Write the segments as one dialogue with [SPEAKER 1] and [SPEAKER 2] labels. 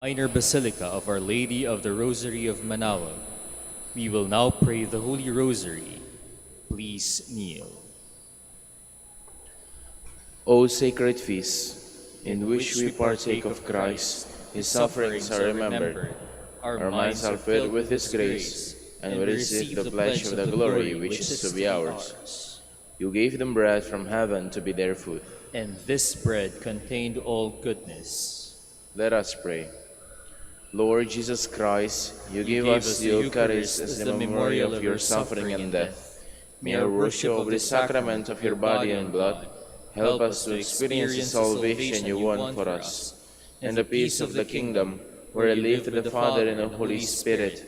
[SPEAKER 1] Minor Basilica of Our Lady of the Rosary of Manaoag. We will now pray the Holy Rosary. Please kneel.
[SPEAKER 2] O sacred feast, in which we partake of Christ, his sufferings are remembered, our minds are filled with his grace, and we receive the pledge of the glory which is to be ours. You gave them bread from heaven to be their food.
[SPEAKER 1] And this bread contained all goodness.
[SPEAKER 2] Let us pray. Lord Jesus Christ, you give us the Eucharist as the memorial of your suffering and death. May our worship of the sacrament of your body and blood help us to experience the salvation you won for us, and the peace of the kingdom, where you live with the Father and the Holy Spirit,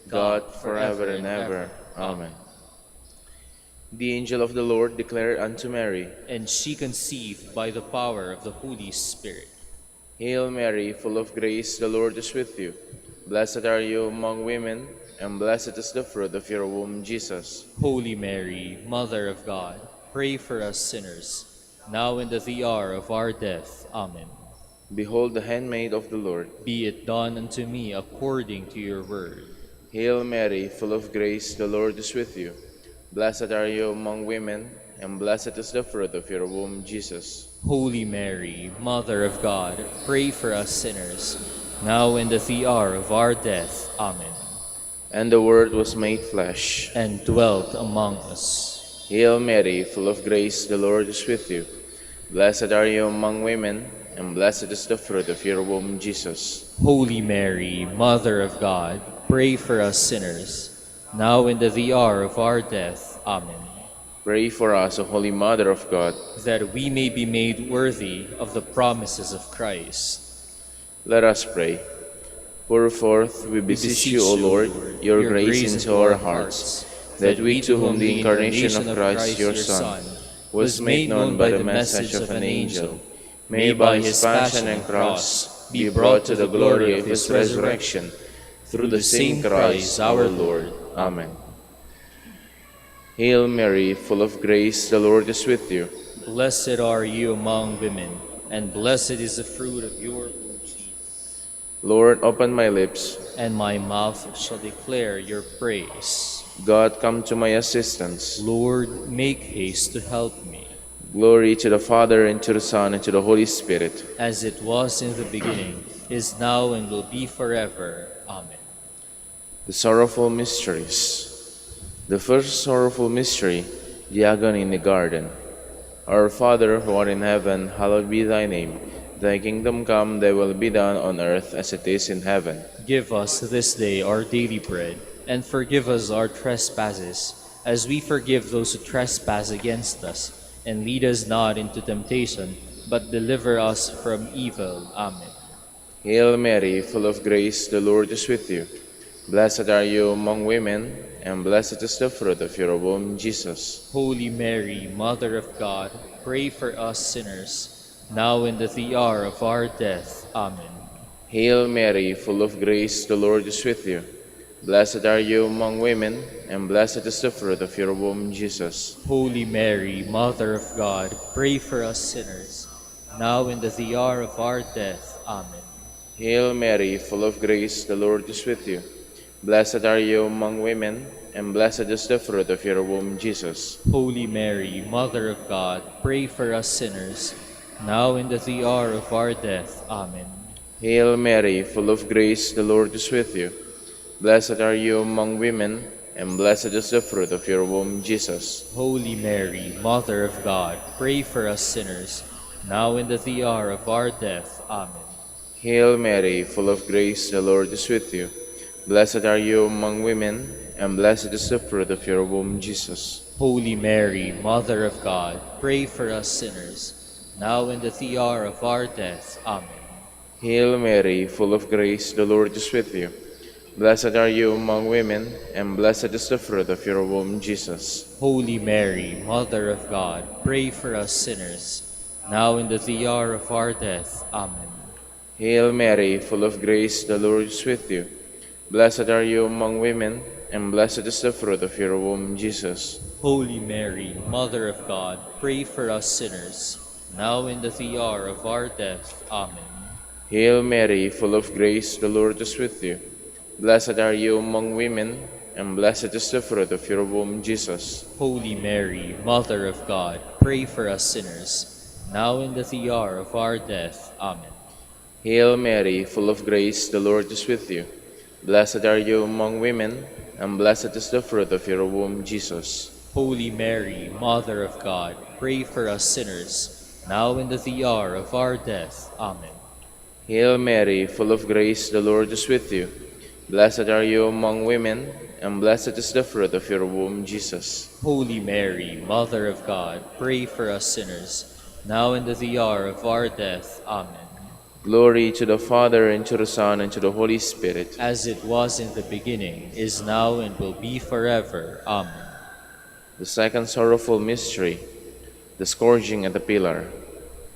[SPEAKER 2] God, forever and ever. Amen. The angel of the Lord declared unto Mary,
[SPEAKER 1] And she conceived by the power of the Holy Spirit.
[SPEAKER 2] Hail Mary, full of grace, the Lord is with you. Blessed are you among women, and blessed is the fruit of your womb, Jesus.
[SPEAKER 1] Holy Mary, Mother of God, pray for us sinners, now and at the hour of our death. Amen.
[SPEAKER 2] Behold the handmaid of the Lord.
[SPEAKER 1] Be it done unto me according to your word.
[SPEAKER 2] Hail Mary, full of grace, the Lord is with you. Blessed are you among women, and blessed is the fruit of your womb, Jesus.
[SPEAKER 1] Holy Mary, Mother of God, pray for us sinners, now and at the hour of our death. Amen.
[SPEAKER 2] And the Word was made flesh,
[SPEAKER 1] and dwelt among us.
[SPEAKER 2] Hail Mary, full of grace, the Lord is with you. Blessed are you among women, and blessed is the fruit of your womb, Jesus.
[SPEAKER 1] Holy Mary, Mother of God, pray for us sinners, now and at the hour of our death. Amen.
[SPEAKER 2] Pray for us, O Holy Mother of God,
[SPEAKER 1] that we may be made worthy of the promises of Christ.
[SPEAKER 2] Let us pray. Pour forth, we beseech you, O Lord, your grace into our hearts, that we, to whom the incarnation of Christ your Son was made known by the message of an angel, may by his passion and cross be brought to the glory of his resurrection, through the same Christ our Lord. Amen. Hail Mary, full of grace, the Lord is with you.
[SPEAKER 1] Blessed are you among women, and blessed is the fruit of your womb, Jesus.
[SPEAKER 2] Lord, open my lips,
[SPEAKER 1] and my mouth shall declare your praise.
[SPEAKER 2] God, come to my assistance.
[SPEAKER 1] Lord, make haste to help me.
[SPEAKER 2] Glory to the Father, and to the Son, and to the Holy Spirit.
[SPEAKER 1] As it was in the beginning, is now, and will be forever. Amen.
[SPEAKER 2] The Sorrowful Mysteries. The first sorrowful mystery, the agony in the garden. Our Father, who art in heaven, hallowed be thy name. Thy kingdom come, thy will be done on earth as it is in heaven.
[SPEAKER 1] Give us this day our daily bread, and forgive us our trespasses, as we forgive those who trespass against us. And lead us not into temptation, but deliver us from evil. Amen.
[SPEAKER 2] Hail Mary, full of grace, the Lord is with you. Blessed are you among women, and blessed is the fruit of your womb, Jesus.
[SPEAKER 1] Holy Mary, Mother of God, pray for us sinners, now and at the hour of our death. Amen.
[SPEAKER 2] Hail Mary, full of grace, the Lord is with you. Blessed are you among women, and blessed is the fruit of your womb, Jesus.
[SPEAKER 1] Holy Mary, Mother of God, pray for us sinners, now and at the hour of our death. Amen.
[SPEAKER 2] Hail Mary, full of grace, the Lord is with you. Blessed are you among women, and blessed is the fruit of your womb, Jesus.
[SPEAKER 1] Holy Mary, Mother of God, pray for us sinners, now and at the hour of our death. Amen.
[SPEAKER 2] Hail Mary, full of grace, the Lord is with you. Blessed are you among women, and blessed is the fruit of your womb, Jesus.
[SPEAKER 1] Holy Mary, Mother of God, pray for us sinners, now and at the hour of our death. Amen.
[SPEAKER 2] Hail Mary, full of grace, the Lord is with you. Blessed are you among women, and blessed is the fruit of your womb, Jesus.
[SPEAKER 1] Holy Mary, Mother of God, pray for us sinners, now and at the hour of our death. Amen.
[SPEAKER 2] Hail Mary, full of grace, the Lord is with you. Blessed are you among women, and blessed is the fruit of your womb, Jesus.
[SPEAKER 1] Holy Mary, Mother of God, pray for us sinners, now and at the hour of our death. Amen.
[SPEAKER 2] Hail Mary, full of grace, the Lord is with you. Blessed are you among women, and blessed is the fruit of your womb, Jesus.
[SPEAKER 1] Holy Mary, Mother of God, pray for us sinners, now and at the hour of our death. Amen.
[SPEAKER 2] Hail Mary, full of grace, the Lord is with you. Blessed are you among women, and blessed is the fruit of your womb, Jesus.
[SPEAKER 1] Holy Mary, Mother of God, pray for us sinners, now and at the hour of our death. Amen.
[SPEAKER 2] Hail Mary, full of grace, the Lord is with you. Blessed are you among women, and blessed is the fruit of your womb, Jesus.
[SPEAKER 1] Holy Mary, Mother of God, pray for us sinners, now and at the hour of our death. Amen.
[SPEAKER 2] Hail Mary, full of grace, the Lord is with you. Blessed are you among women, and blessed is the fruit of your womb, Jesus.
[SPEAKER 1] Holy Mary, Mother of God, pray for us sinners, now and at the hour of our death. Amen.
[SPEAKER 2] Glory to the Father, and to the Son, and to the Holy Spirit.
[SPEAKER 1] As it was in the beginning, is now, and will be forever. Amen.
[SPEAKER 2] The second sorrowful mystery, the scourging at the pillar.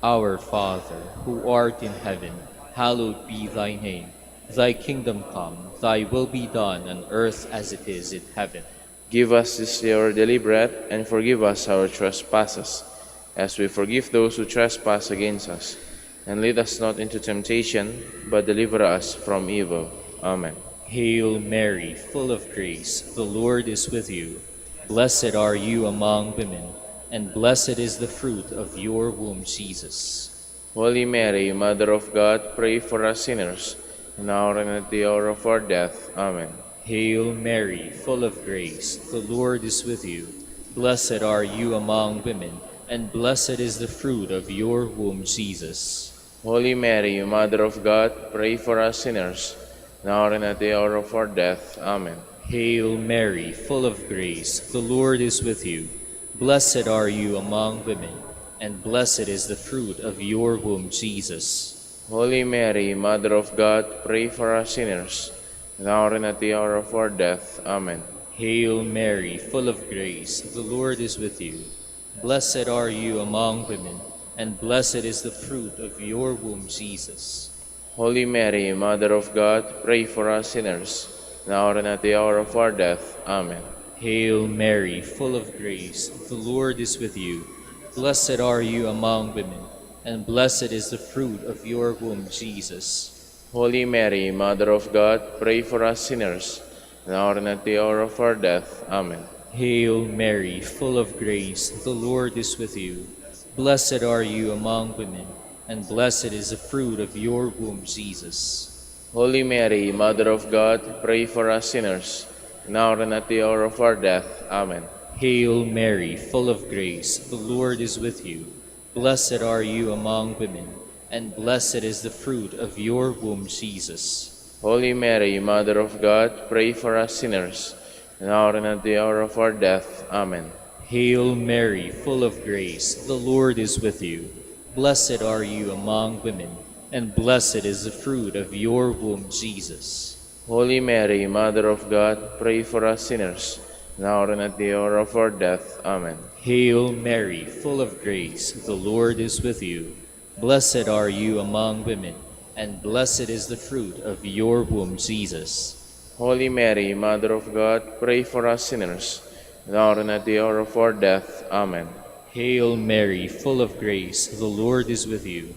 [SPEAKER 1] Our Father, who art in heaven, hallowed be thy name. Thy kingdom come, thy will be done on earth as it is in heaven.
[SPEAKER 2] Give us this day our daily bread, and forgive us our trespasses, as we forgive those who trespass against us. And lead us not into temptation, but deliver us from evil. Amen.
[SPEAKER 1] Hail Mary, full of grace, the Lord is with you. Blessed are you among women, and blessed is the fruit of your womb, Jesus.
[SPEAKER 2] Holy Mary, Mother of God, pray for us sinners, now and at the hour of our death. Amen.
[SPEAKER 1] Hail Mary, full of grace, the Lord is with you. Blessed are you among women, and blessed is the fruit of your womb, Jesus.
[SPEAKER 2] Holy Mary, Mother of God, pray for us sinners, now and at the hour of our death. Amen.
[SPEAKER 1] Hail Mary, full of grace, the Lord is with you. Blessed are you among women, and blessed is the fruit of your womb, Jesus.
[SPEAKER 2] Holy Mary, Mother of God, pray for us sinners, now and at the hour of our death. Amen.
[SPEAKER 1] Hail Mary, full of grace, the Lord is with you. Blessed are you among women, and blessed is the fruit of your womb, Jesus.
[SPEAKER 2] Holy Mary, Mother of God, pray for us sinners, now and at the hour of our death. Amen.
[SPEAKER 1] Hail Mary, full of grace, the Lord is with you. Blessed are you among women, and blessed is the fruit of your womb, Jesus.
[SPEAKER 2] Holy Mary, Mother of God, pray for us sinners, now and at the hour of our death. Amen.
[SPEAKER 1] Hail Mary, full of grace, the Lord is with you. Blessed are you among women, and blessed is the fruit of your womb, Jesus.
[SPEAKER 2] Holy Mary, Mother of God, pray for us sinners, now and at the hour of our death. Amen.
[SPEAKER 1] Hail Mary, full of grace, the Lord is with you. Blessed are you among women, and blessed is the fruit of your womb, Jesus.
[SPEAKER 2] Holy Mary, Mother of God, pray for us sinners, now and at the hour of our death. Amen.
[SPEAKER 1] Hail Mary, full of grace, the Lord is with you. Blessed are you among women, and blessed is the fruit of your womb, Jesus.
[SPEAKER 2] Holy Mary, Mother of God, pray for us sinners, now and at the hour of our death. Amen.
[SPEAKER 1] Hail Mary, full of grace, the Lord is with you. Blessed are you among women, and blessed is the fruit of your womb, Jesus.
[SPEAKER 2] Holy Mary, Mother of God, pray for us sinners, now and at the hour of our death. Amen.
[SPEAKER 1] Hail Mary, full of grace, the Lord is with you.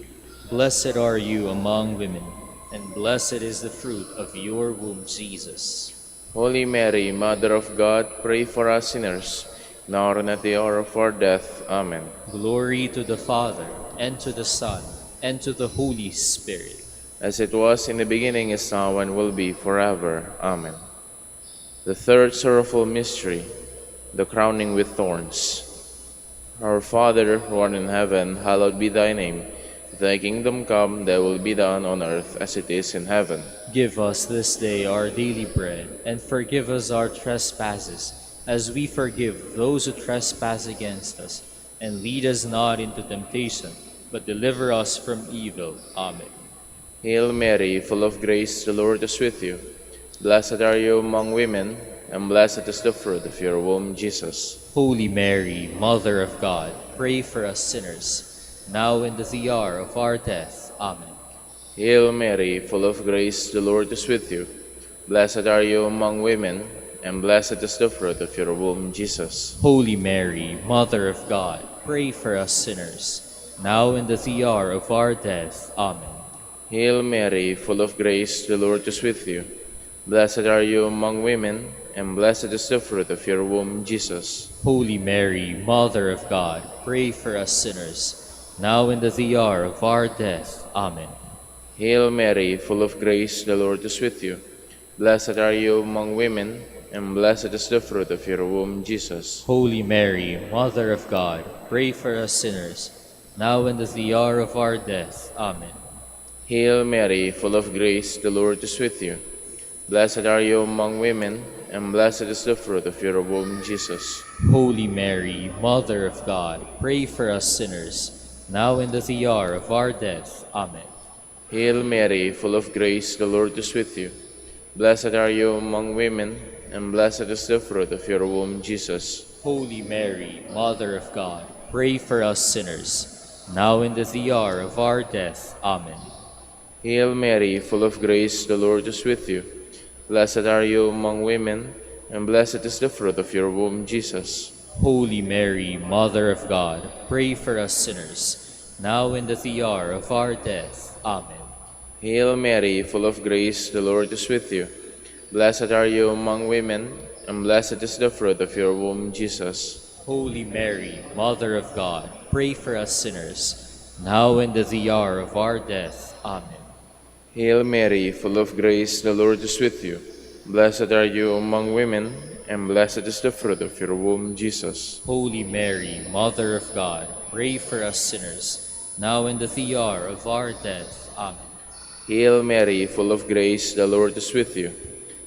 [SPEAKER 1] Blessed are you among women, and blessed is the fruit of your womb, Jesus.
[SPEAKER 2] Holy Mary, Mother of God, pray for us sinners, now and at the hour of our death. Amen.
[SPEAKER 1] Glory to the Father, and to the Son, and to the Holy Spirit.
[SPEAKER 2] As it was in the beginning, is now, and will be forever. Amen. The third sorrowful mystery, the crowning with thorns. Our Father, who art in heaven, hallowed be thy name. Thy kingdom come, thy will be done on earth as it is in heaven.
[SPEAKER 1] Give us this day our daily bread, and forgive us our trespasses, as we forgive those who trespass against us. And lead us not into temptation, but deliver us from evil. Amen.
[SPEAKER 2] Hail Mary, full of grace, the Lord is with you. Blessed are you among women, and blessed is the fruit of your womb, Jesus.
[SPEAKER 1] Holy Mary, Mother of God, pray for us sinners, now and at the hour of our death. Amen.
[SPEAKER 2] Hail Mary, full of grace, the Lord is with you. Blessed are you among women, and blessed is the fruit of your womb, Jesus.
[SPEAKER 1] Holy Mary, Mother of God, pray for us sinners, now and at the hour of our death. Amen.
[SPEAKER 2] Hail Mary, full of grace, the Lord is with you. Blessed are you among women, and blessed is the fruit of your womb, Jesus.
[SPEAKER 1] Holy Mary, Mother of God, pray for us sinners, now and at the hour of our death. Amen.
[SPEAKER 2] Hail Mary, full of grace, the Lord is with you. Blessed are you among women, and blessed is the fruit of your womb, Jesus.
[SPEAKER 1] Holy Mary, Mother of God, pray for us sinners, now and at the hour of our death. Amen.
[SPEAKER 2] Hail Mary, full of grace, the Lord is with you. Blessed are you among women, and blessed is the fruit of your womb, Jesus.
[SPEAKER 1] Holy Mary, Mother of God, pray for us sinners, now and at the hour of our death. Amen.
[SPEAKER 2] Hail Mary, full of grace, the Lord is with you. Blessed are you among women, and blessed is the fruit of your womb, Jesus.
[SPEAKER 1] Holy Mary, Mother of God, pray for us sinners, now and at the hour of our death. Amen.
[SPEAKER 2] Hail Mary, full of grace, the Lord is with you. Blessed are you among women, and blessed is the fruit of your womb, Jesus.
[SPEAKER 1] Holy Mary, Mother of God, pray for us sinners, now and at the hour of our death. Amen.
[SPEAKER 2] Hail Mary, full of grace, the Lord is with you. Blessed are you among women, and blessed is the fruit of your womb, Jesus.
[SPEAKER 1] Holy Mary, Mother of God, pray for us sinners, now and at the hour of our death. Amen.
[SPEAKER 2] Hail Mary, full of grace, the Lord is with you. Blessed are you among women, and blessed is the fruit of your womb, Jesus.
[SPEAKER 1] Holy Mary, Mother of God, pray for us sinners, now and at the hour of our death. Amen.
[SPEAKER 2] Hail Mary, full of grace, the Lord is with you.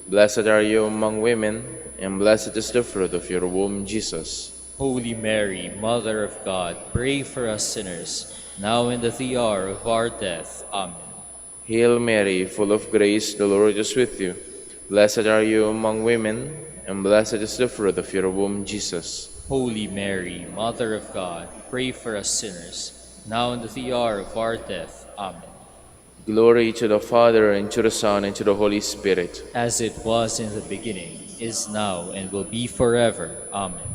[SPEAKER 2] Blessed are you among women, and blessed is the fruit of your womb, Jesus.
[SPEAKER 1] Holy Mary, Mother of God, pray for us sinners, now and at the hour of our death. Amen.
[SPEAKER 2] Hail Mary, full of grace, the Lord is with you. Blessed are you among women, and blessed is the fruit of your womb, Jesus.
[SPEAKER 1] Holy Mary, Mother of God, pray for us sinners, now and at the hour of our death. Amen.
[SPEAKER 2] Glory to the Father, and to the Son, and to the Holy Spirit.
[SPEAKER 1] As it was in the beginning, is now, and will be forever. Amen.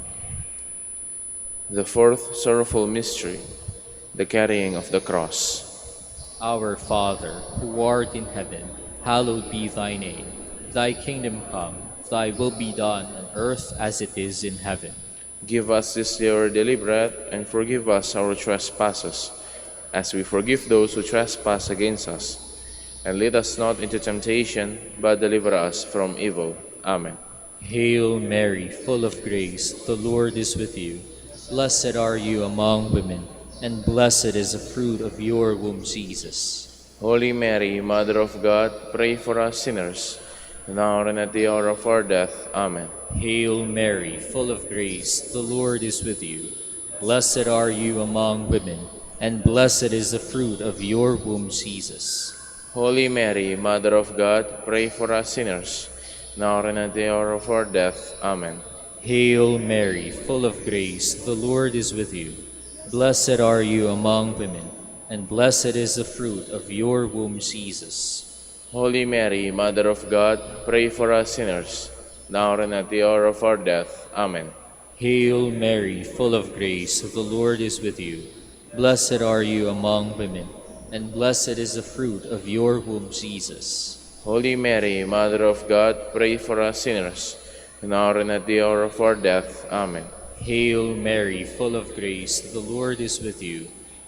[SPEAKER 2] The fourth sorrowful mystery, the carrying of the cross.
[SPEAKER 1] Our Father, who art in heaven, hallowed be thy name. Thy kingdom come, thy will be done on earth as it is in heaven.
[SPEAKER 2] Give us this day our daily bread, and forgive us our trespasses, as we forgive those who trespass against us. And lead us not into temptation, but deliver us from evil. Amen.
[SPEAKER 1] Hail Mary, full of grace, the Lord is with you. Blessed are you among women, and blessed is the fruit of your womb, Jesus.
[SPEAKER 2] Holy Mary, Mother of God, pray for us sinners, now and at the hour of our death. Amen.
[SPEAKER 1] Hail Mary, full of grace, the Lord is with you. Blessed are you among women, and blessed is the fruit of your womb, Jesus.
[SPEAKER 2] Holy Mary, Mother of God, pray for us sinners, now and at the hour of our death. Amen.
[SPEAKER 1] Hail Mary, full of grace, the Lord is with you. Blessed are you among women, and blessed is the fruit of your womb, Jesus.
[SPEAKER 2] Holy Mary, Mother of God, pray for us sinners, now and at the hour of our death. Amen.
[SPEAKER 1] Hail Mary, full of grace, the Lord is with you. Blessed are you among women, and blessed is the fruit of your womb, Jesus.
[SPEAKER 2] Holy Mary, Mother of God, pray for us sinners, now and at the hour of our death. Amen.
[SPEAKER 1] Hail Mary, full of grace, the Lord is with you.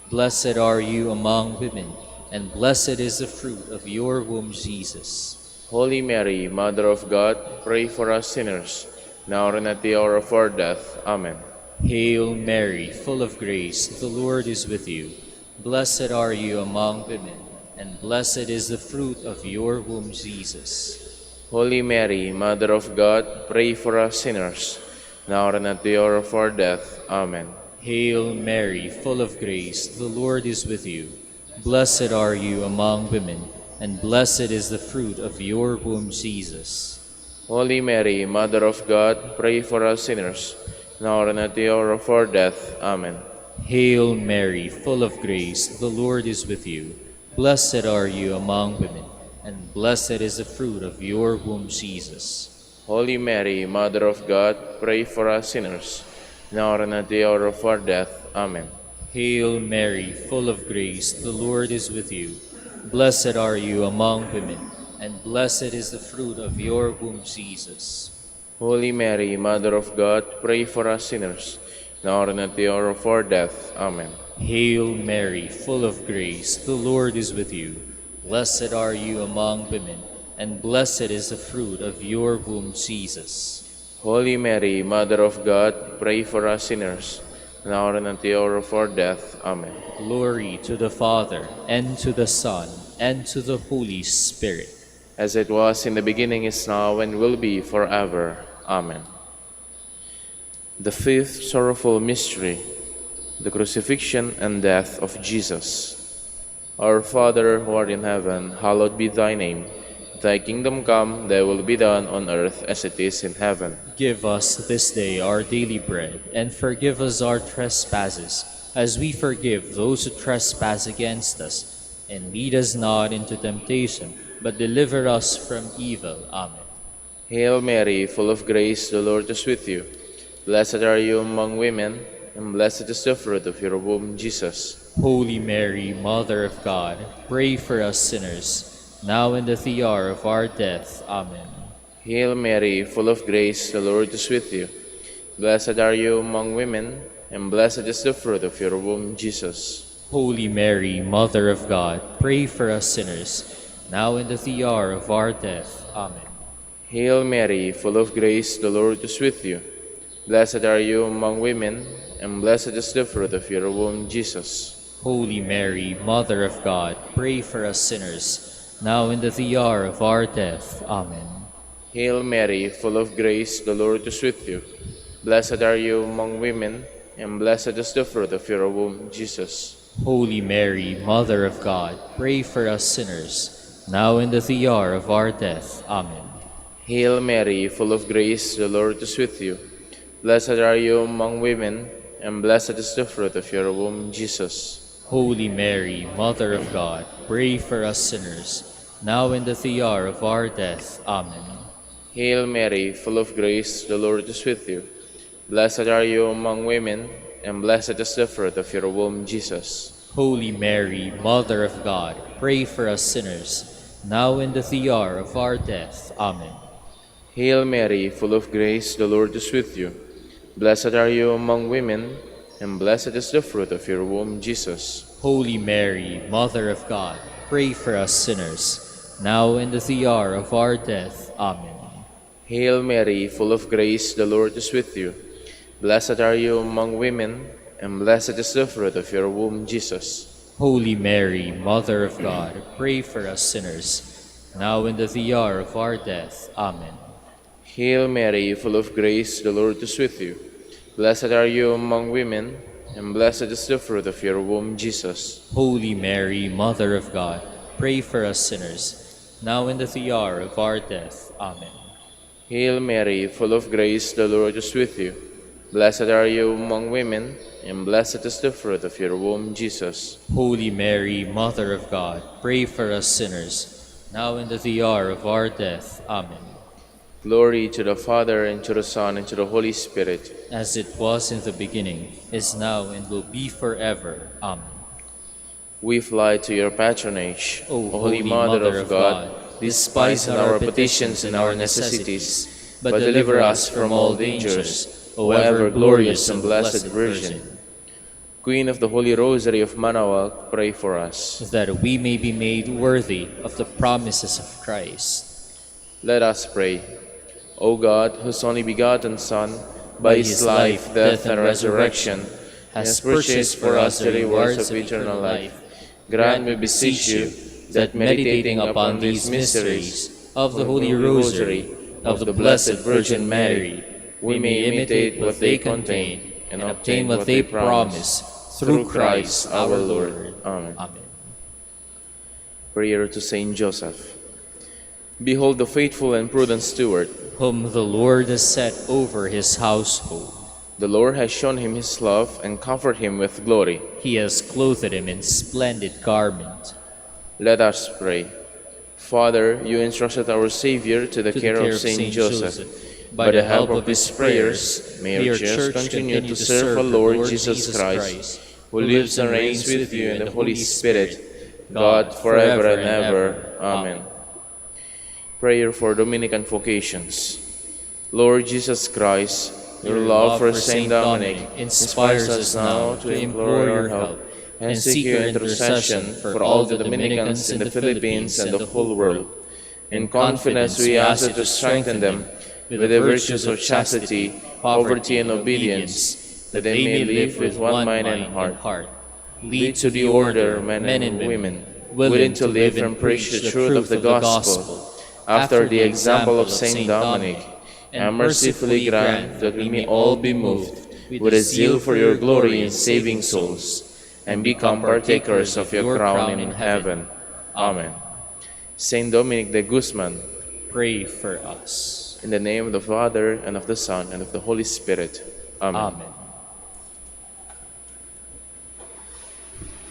[SPEAKER 1] Blessed are you among women, and blessed is the fruit of your womb, Jesus.
[SPEAKER 2] Holy Mary, Mother of God, pray for us sinners, now and at the hour of our death. Amen.
[SPEAKER 1] Hail Mary, full of grace, the Lord is with you. Blessed are you among women, and blessed is the fruit of your womb, Jesus.
[SPEAKER 2] Holy Mary, Mother of God, pray for us sinners, now and at the hour of our death. Amen.
[SPEAKER 1] Hail Mary, full of grace, the Lord is with you. Blessed are you among women, and blessed is the fruit of your womb, Jesus.
[SPEAKER 2] Holy Mary, Mother of God, pray for us sinners, now and at the hour of our death. Amen.
[SPEAKER 1] Hail Mary, full of grace, the Lord is with you. Blessed are you among women, and blessed is the fruit of your womb, Jesus.
[SPEAKER 2] Holy Mary, Mother of God, pray for us sinners, now and at the hour of our death. Amen.
[SPEAKER 1] Hail Mary, full of grace, the Lord is with you. Blessed are you among women, and blessed is the fruit of your womb, Jesus.
[SPEAKER 2] Holy Mary, Mother of God, pray for us sinners, now and at the hour of our death. Amen.
[SPEAKER 1] Hail Mary, full of grace, the Lord is with you. Blessed are you among women, and blessed is the fruit of your womb, Jesus.
[SPEAKER 2] Holy Mary, Mother of God, pray for us sinners, now and at the hour of our death. Amen.
[SPEAKER 1] Glory to the Father, and to the Son, and to the Holy Spirit.
[SPEAKER 2] As it was in the beginning, is now, and will be forever. Amen. The fifth sorrowful mystery, the crucifixion and death of Jesus. Our Father, who art in heaven, hallowed be thy name. Thy kingdom come, thy will be done on earth as it is in heaven.
[SPEAKER 1] Give us this day our daily bread, and forgive us our trespasses, as we forgive those who trespass against us. And lead us not into temptation, but deliver us from evil. Amen.
[SPEAKER 2] Hail Mary, full of grace, the Lord is with you. Blessed are you among women, and blessed is the fruit of your womb, Jesus.
[SPEAKER 1] Holy Mary, Mother of God, pray for us sinners, now and at the hour of our death. Amen.
[SPEAKER 2] Hail Mary, full of grace, the Lord is with you. Blessed are you among women, and blessed is the fruit of your womb, Jesus.
[SPEAKER 1] Holy Mary, Mother of God, pray for us sinners, now and at the hour of our death. Amen.
[SPEAKER 2] Hail Mary, full of grace, the Lord is with you. Blessed are you among women, and blessed is the fruit of your womb, Jesus.
[SPEAKER 1] Holy Mary, Mother of God, pray for us sinners, now and at the hour of our death. Amen.
[SPEAKER 2] Hail Mary, full of grace, the Lord is with you. Blessed are you among women, and blessed is the fruit of your womb, Jesus.
[SPEAKER 1] Holy Mary, Mother of God, pray for us sinners, now and at the hour of our death. Amen.
[SPEAKER 2] Hail Mary, full of grace, the Lord is with you. Blessed are you among women, and blessed is the fruit of your womb, Jesus.
[SPEAKER 1] Holy Mary, Mother of God, pray for us sinners, now and at the hour of our death. Amen.
[SPEAKER 2] Hail Mary, full of grace, the Lord is with you. Blessed are you among women, and blessed is the fruit of your womb, Jesus.
[SPEAKER 1] Holy Mary, Mother of God, pray for us sinners, now and at the hour of our death. Amen.
[SPEAKER 2] Hail Mary, full of grace, the Lord is with you. Blessed are you among women, and blessed is the fruit of your womb, Jesus.
[SPEAKER 1] Holy Mary, Mother of God, pray for us sinners, now and at the hour of our death. Amen.
[SPEAKER 2] Hail Mary, full of grace, the Lord is with you. Blessed are you among women, and blessed is the fruit of your womb, Jesus.
[SPEAKER 1] Holy Mary, Mother of God, pray for us sinners, now and at the hour of our death. Amen.
[SPEAKER 2] Hail Mary, full of grace, the Lord is with you. Blessed are you among women, and blessed is the fruit of your womb, Jesus.
[SPEAKER 1] Holy Mary, Mother of God, pray for us sinners, now and at the hour of our death. Amen.
[SPEAKER 2] Hail Mary, full of grace, the Lord is with you. Blessed are you among women, and blessed is the fruit of your womb, Jesus.
[SPEAKER 1] Holy Mary, Mother of God, pray for us sinners, now and at the hour of our death. Amen.
[SPEAKER 2] Glory to the Father, and to the Son, and to the Holy Spirit.
[SPEAKER 1] As it was in the beginning, is now, and will be forever. Amen.
[SPEAKER 2] We fly to your patronage,
[SPEAKER 1] O
[SPEAKER 2] Holy Mother of God. Despise not our petitions and our necessities, but deliver us from all dangers, O ever glorious and blessed Virgin. Queen of the Holy Rosary of Manaoag, pray for us.
[SPEAKER 1] That we may be made worthy of the promises of Christ.
[SPEAKER 2] Let us pray. O God, whose only begotten Son, by his life, death, and resurrection, has purchased for us the rewards of eternal life, grant, we beseech you, that meditating upon these mysteries of the Holy Rosary of the Blessed Virgin Mary, we may imitate what they contain and obtain what they promise, through Christ our Lord. Amen.
[SPEAKER 1] Amen.
[SPEAKER 2] Prayer to Saint Joseph. Behold the faithful and prudent steward,
[SPEAKER 1] whom the Lord has set over his household.
[SPEAKER 2] The Lord has shown him his love and covered him with glory.
[SPEAKER 1] He has clothed him in splendid garment.
[SPEAKER 2] Let us pray. Father, you entrusted our Savior to the care of Saint Joseph. By the help of his prayers, may our Church continue to serve our Lord Jesus Christ, who lives and reigns with you in the Holy Spirit, God, forever and ever. Amen. Prayer for Dominican vocations. Lord Jesus Christ, your love for Saint Dominic inspires us now to implore your help and seek your intercession for all the Dominicans in the Philippines and the whole world. In confidence we ask you to strengthen them with the virtues of chastity, poverty, and obedience, that they may live with one mind and heart. Lead to the order men and women, willing to live and preach the truth of the gospel, after the example of Saint Dominic, and mercifully grant that we may all be moved with a zeal for your glory in saving souls, and become partakers of your crown in heaven. Amen. Saint Dominic de Guzman,
[SPEAKER 1] pray for us.
[SPEAKER 2] in the name of the Father, and of the Son, and of the Holy Spirit. Amen.
[SPEAKER 1] Amen.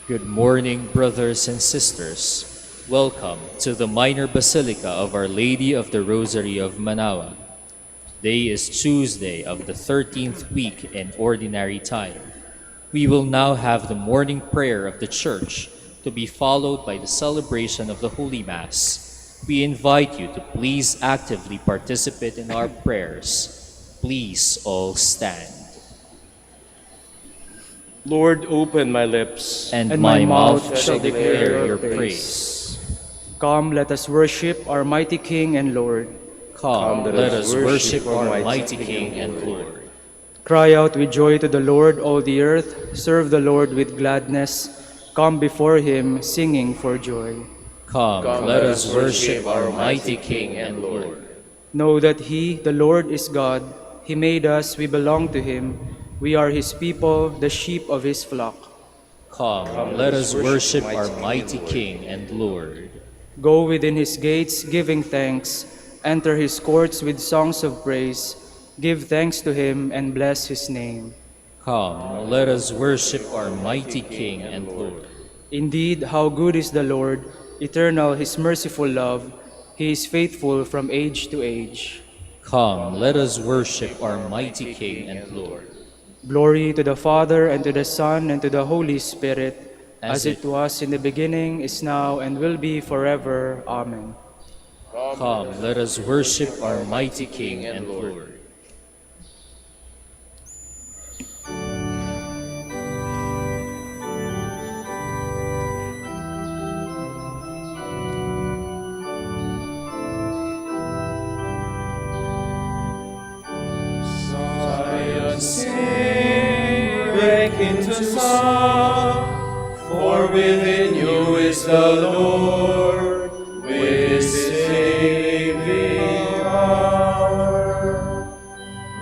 [SPEAKER 1] Good morning, brothers and sisters. Welcome to the Minor Basilica of Our Lady of the Rosary of Manaoag. Today is Tuesday of the 13th week in Ordinary Time. We will now have the morning prayer of the Church, to be followed by the celebration of the Holy Mass. We invite you to please actively participate in our prayers. Please all stand.
[SPEAKER 3] Lord, open my lips,
[SPEAKER 1] And my mouth shall declare your praise.
[SPEAKER 4] Come, let us worship our mighty King and Lord.
[SPEAKER 1] Come, let us worship our mighty King and Lord.
[SPEAKER 4] Cry out with joy to the Lord, all the earth. Serve the Lord with gladness. Come before him, singing for joy.
[SPEAKER 1] Come, let us worship our mighty King and Lord.
[SPEAKER 4] Know that he, the Lord, is God. He made us, we belong to him. We are his people, the sheep of his flock.
[SPEAKER 1] Come, let us worship our mighty King and Lord.
[SPEAKER 4] Go within his gates, giving thanks. Enter his courts with songs of praise. Give thanks to him and bless his name.
[SPEAKER 1] Come, let us worship our mighty King and Lord.
[SPEAKER 4] Indeed, how good is the Lord, eternal his merciful love. He is faithful from age to age.
[SPEAKER 1] Come, let us worship our mighty King and Lord.
[SPEAKER 4] Glory to the Father, and to the Son, and to the Holy Spirit, as it was in the beginning, is now, and will be forever. Amen.
[SPEAKER 1] Come, let us worship our mighty King and Lord.
[SPEAKER 5] Break into song, for within you is the Lord, with his saving power.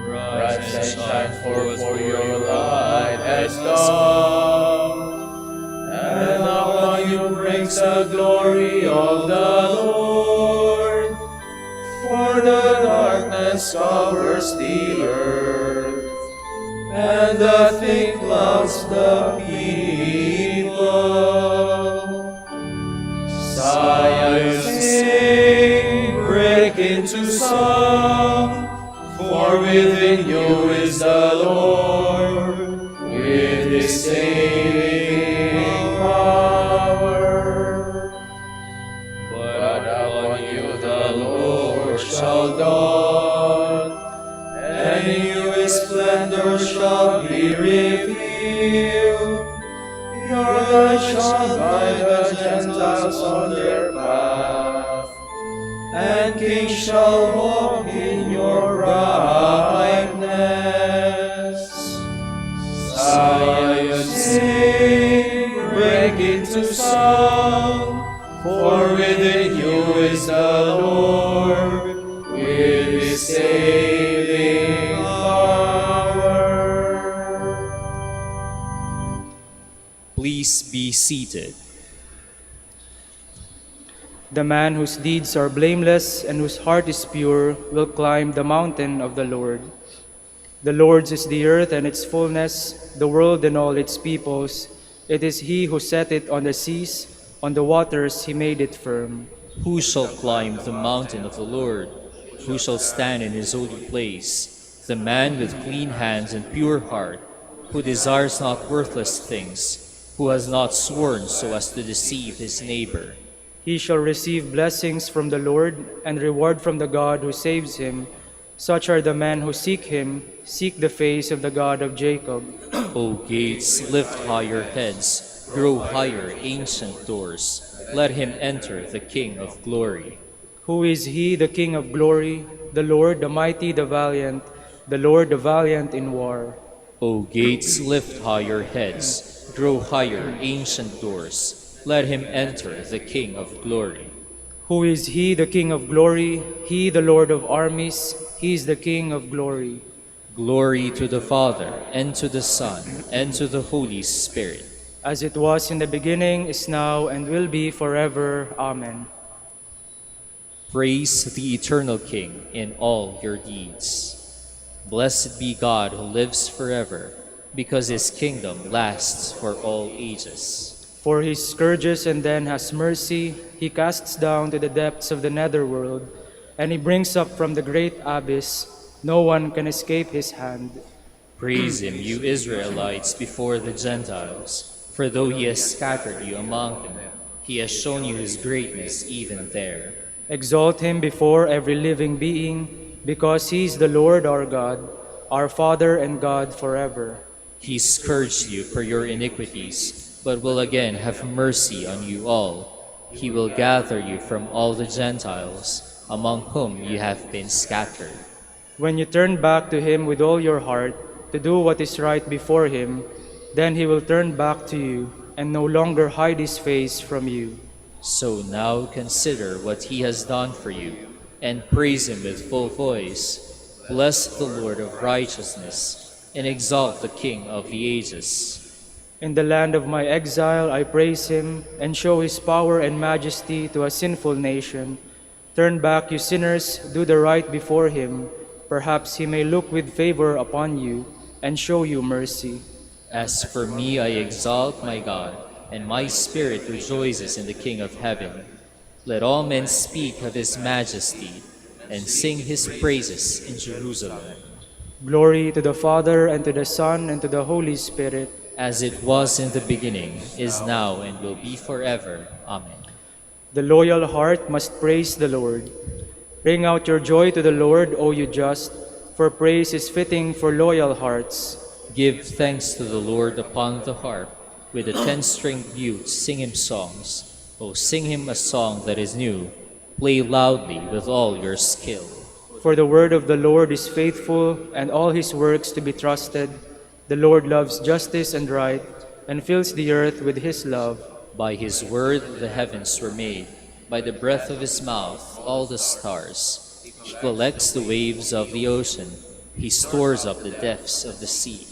[SPEAKER 5] Rise and shine forth, for your light has dawned, and upon you breaks the glory of the Lord. For the darkness covers the earth, and the thick clouds the people. Zion, sing, break into song, for within you is the Lord, with his saving power. But upon you the Lord shall dawn, and in you his splendor shall be revealed. Your light shall guide the Gentiles on their path, and kings shall walk in your brightness. Zion, sing, break into song, for within you is the Lord, with his saving power.
[SPEAKER 1] Please be seated.
[SPEAKER 4] The man whose deeds are blameless and whose heart is pure will climb the mountain of the Lord. The Lord's is the earth and its fullness, the world and all its peoples. It is he who set it on the seas, on the waters he made it firm.
[SPEAKER 1] Who shall climb the mountain of the Lord? Who shall stand in his holy place? The man with clean hands and pure heart, who desires not worthless things, who has not sworn so as to deceive his neighbor.
[SPEAKER 4] He shall receive blessings from the Lord and reward from the God who saves him. Such are the men who seek him, seek the face of the God of Jacob.
[SPEAKER 1] O gates, lift higher heads, grow higher, ancient doors. Let him enter, the King of glory.
[SPEAKER 4] Who is he, the King of glory? The Lord, the mighty, the valiant, the Lord, the valiant in war.
[SPEAKER 1] O gates, lift higher heads, grow higher, ancient doors. Let him enter, the King of glory.
[SPEAKER 4] Who is he, the King of glory? He, the Lord of armies, he is the King of glory.
[SPEAKER 1] Glory to the Father, and to the Son, and to the Holy Spirit.
[SPEAKER 4] As it was in the beginning, is now, and will be forever. Amen.
[SPEAKER 1] Praise the eternal King in all your deeds. Blessed be God who lives forever, because his kingdom lasts for all ages.
[SPEAKER 4] For he scourges and then has mercy, he casts down to the depths of the netherworld, and he brings up from the great abyss. No one can escape his hand.
[SPEAKER 1] Praise him, you Israelites, before the Gentiles. For though he has scattered you among them, he has shown you his greatness even there.
[SPEAKER 4] Exalt him before every living being, because he is the Lord our God, our Father and God forever.
[SPEAKER 1] He scourged you for your iniquities, but will again have mercy on you all. He will gather you from all the Gentiles, among whom you have been scattered.
[SPEAKER 4] When you turn back to him with all your heart, to do what is right before him, then he will turn back to you, and no longer hide his face from you.
[SPEAKER 1] So now consider what he has done for you, and praise him with full voice. Bless the Lord of righteousness, and exalt the King of the ages.
[SPEAKER 4] In the land of my exile I praise him, and show his power and majesty to a sinful nation. Turn back, you sinners, do the right before him. Perhaps he may look with favor upon you, and show you mercy.
[SPEAKER 1] As for me, I exalt my God, and my spirit rejoices in the King of heaven. Let all men speak of his majesty, and sing his praises in Jerusalem.
[SPEAKER 4] Glory to the Father, and to the Son, and to the Holy Spirit.
[SPEAKER 1] As it was in the beginning, is now, and will be forever. Amen.
[SPEAKER 4] The loyal heart must praise the Lord. Bring out your joy to the Lord, O you just, for praise is fitting for loyal hearts.
[SPEAKER 1] Give thanks to the Lord upon the harp. With the 10-stringed lute sing him songs. O sing him a song that is new. Play loudly with all your skill.
[SPEAKER 4] For the word of the Lord is faithful, and all his works to be trusted. The Lord loves justice and right, and fills the earth with his love.
[SPEAKER 1] By his word the heavens were made. By the breath of his mouth all the stars. He collects the waves of the ocean. He stores up the depths of the sea.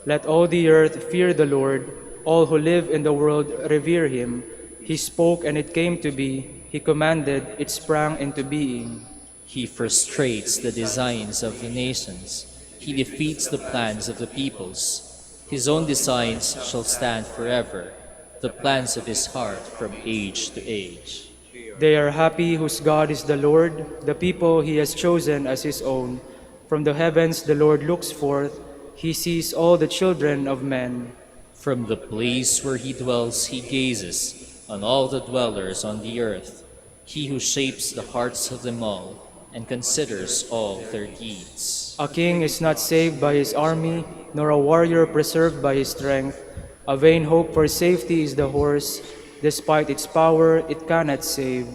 [SPEAKER 4] Let all the earth fear the Lord. All who live in the world revere him. He spoke and it came to be. He commanded, it sprang into being.
[SPEAKER 1] He frustrates the designs of the nations. He defeats the plans of the peoples. His own designs shall stand forever, the plans of his heart from age to age.
[SPEAKER 4] They are happy whose God is the Lord, the people he has chosen as his own. From the heavens the Lord looks forth. He sees all the children of men.
[SPEAKER 1] From the place where he dwells he gazes on all the dwellers on the earth. He who shapes the hearts of them all and considers all their deeds.
[SPEAKER 4] A king is not saved by his army, nor a warrior preserved by his strength. A vain hope for safety is the horse. Despite its power, it cannot save.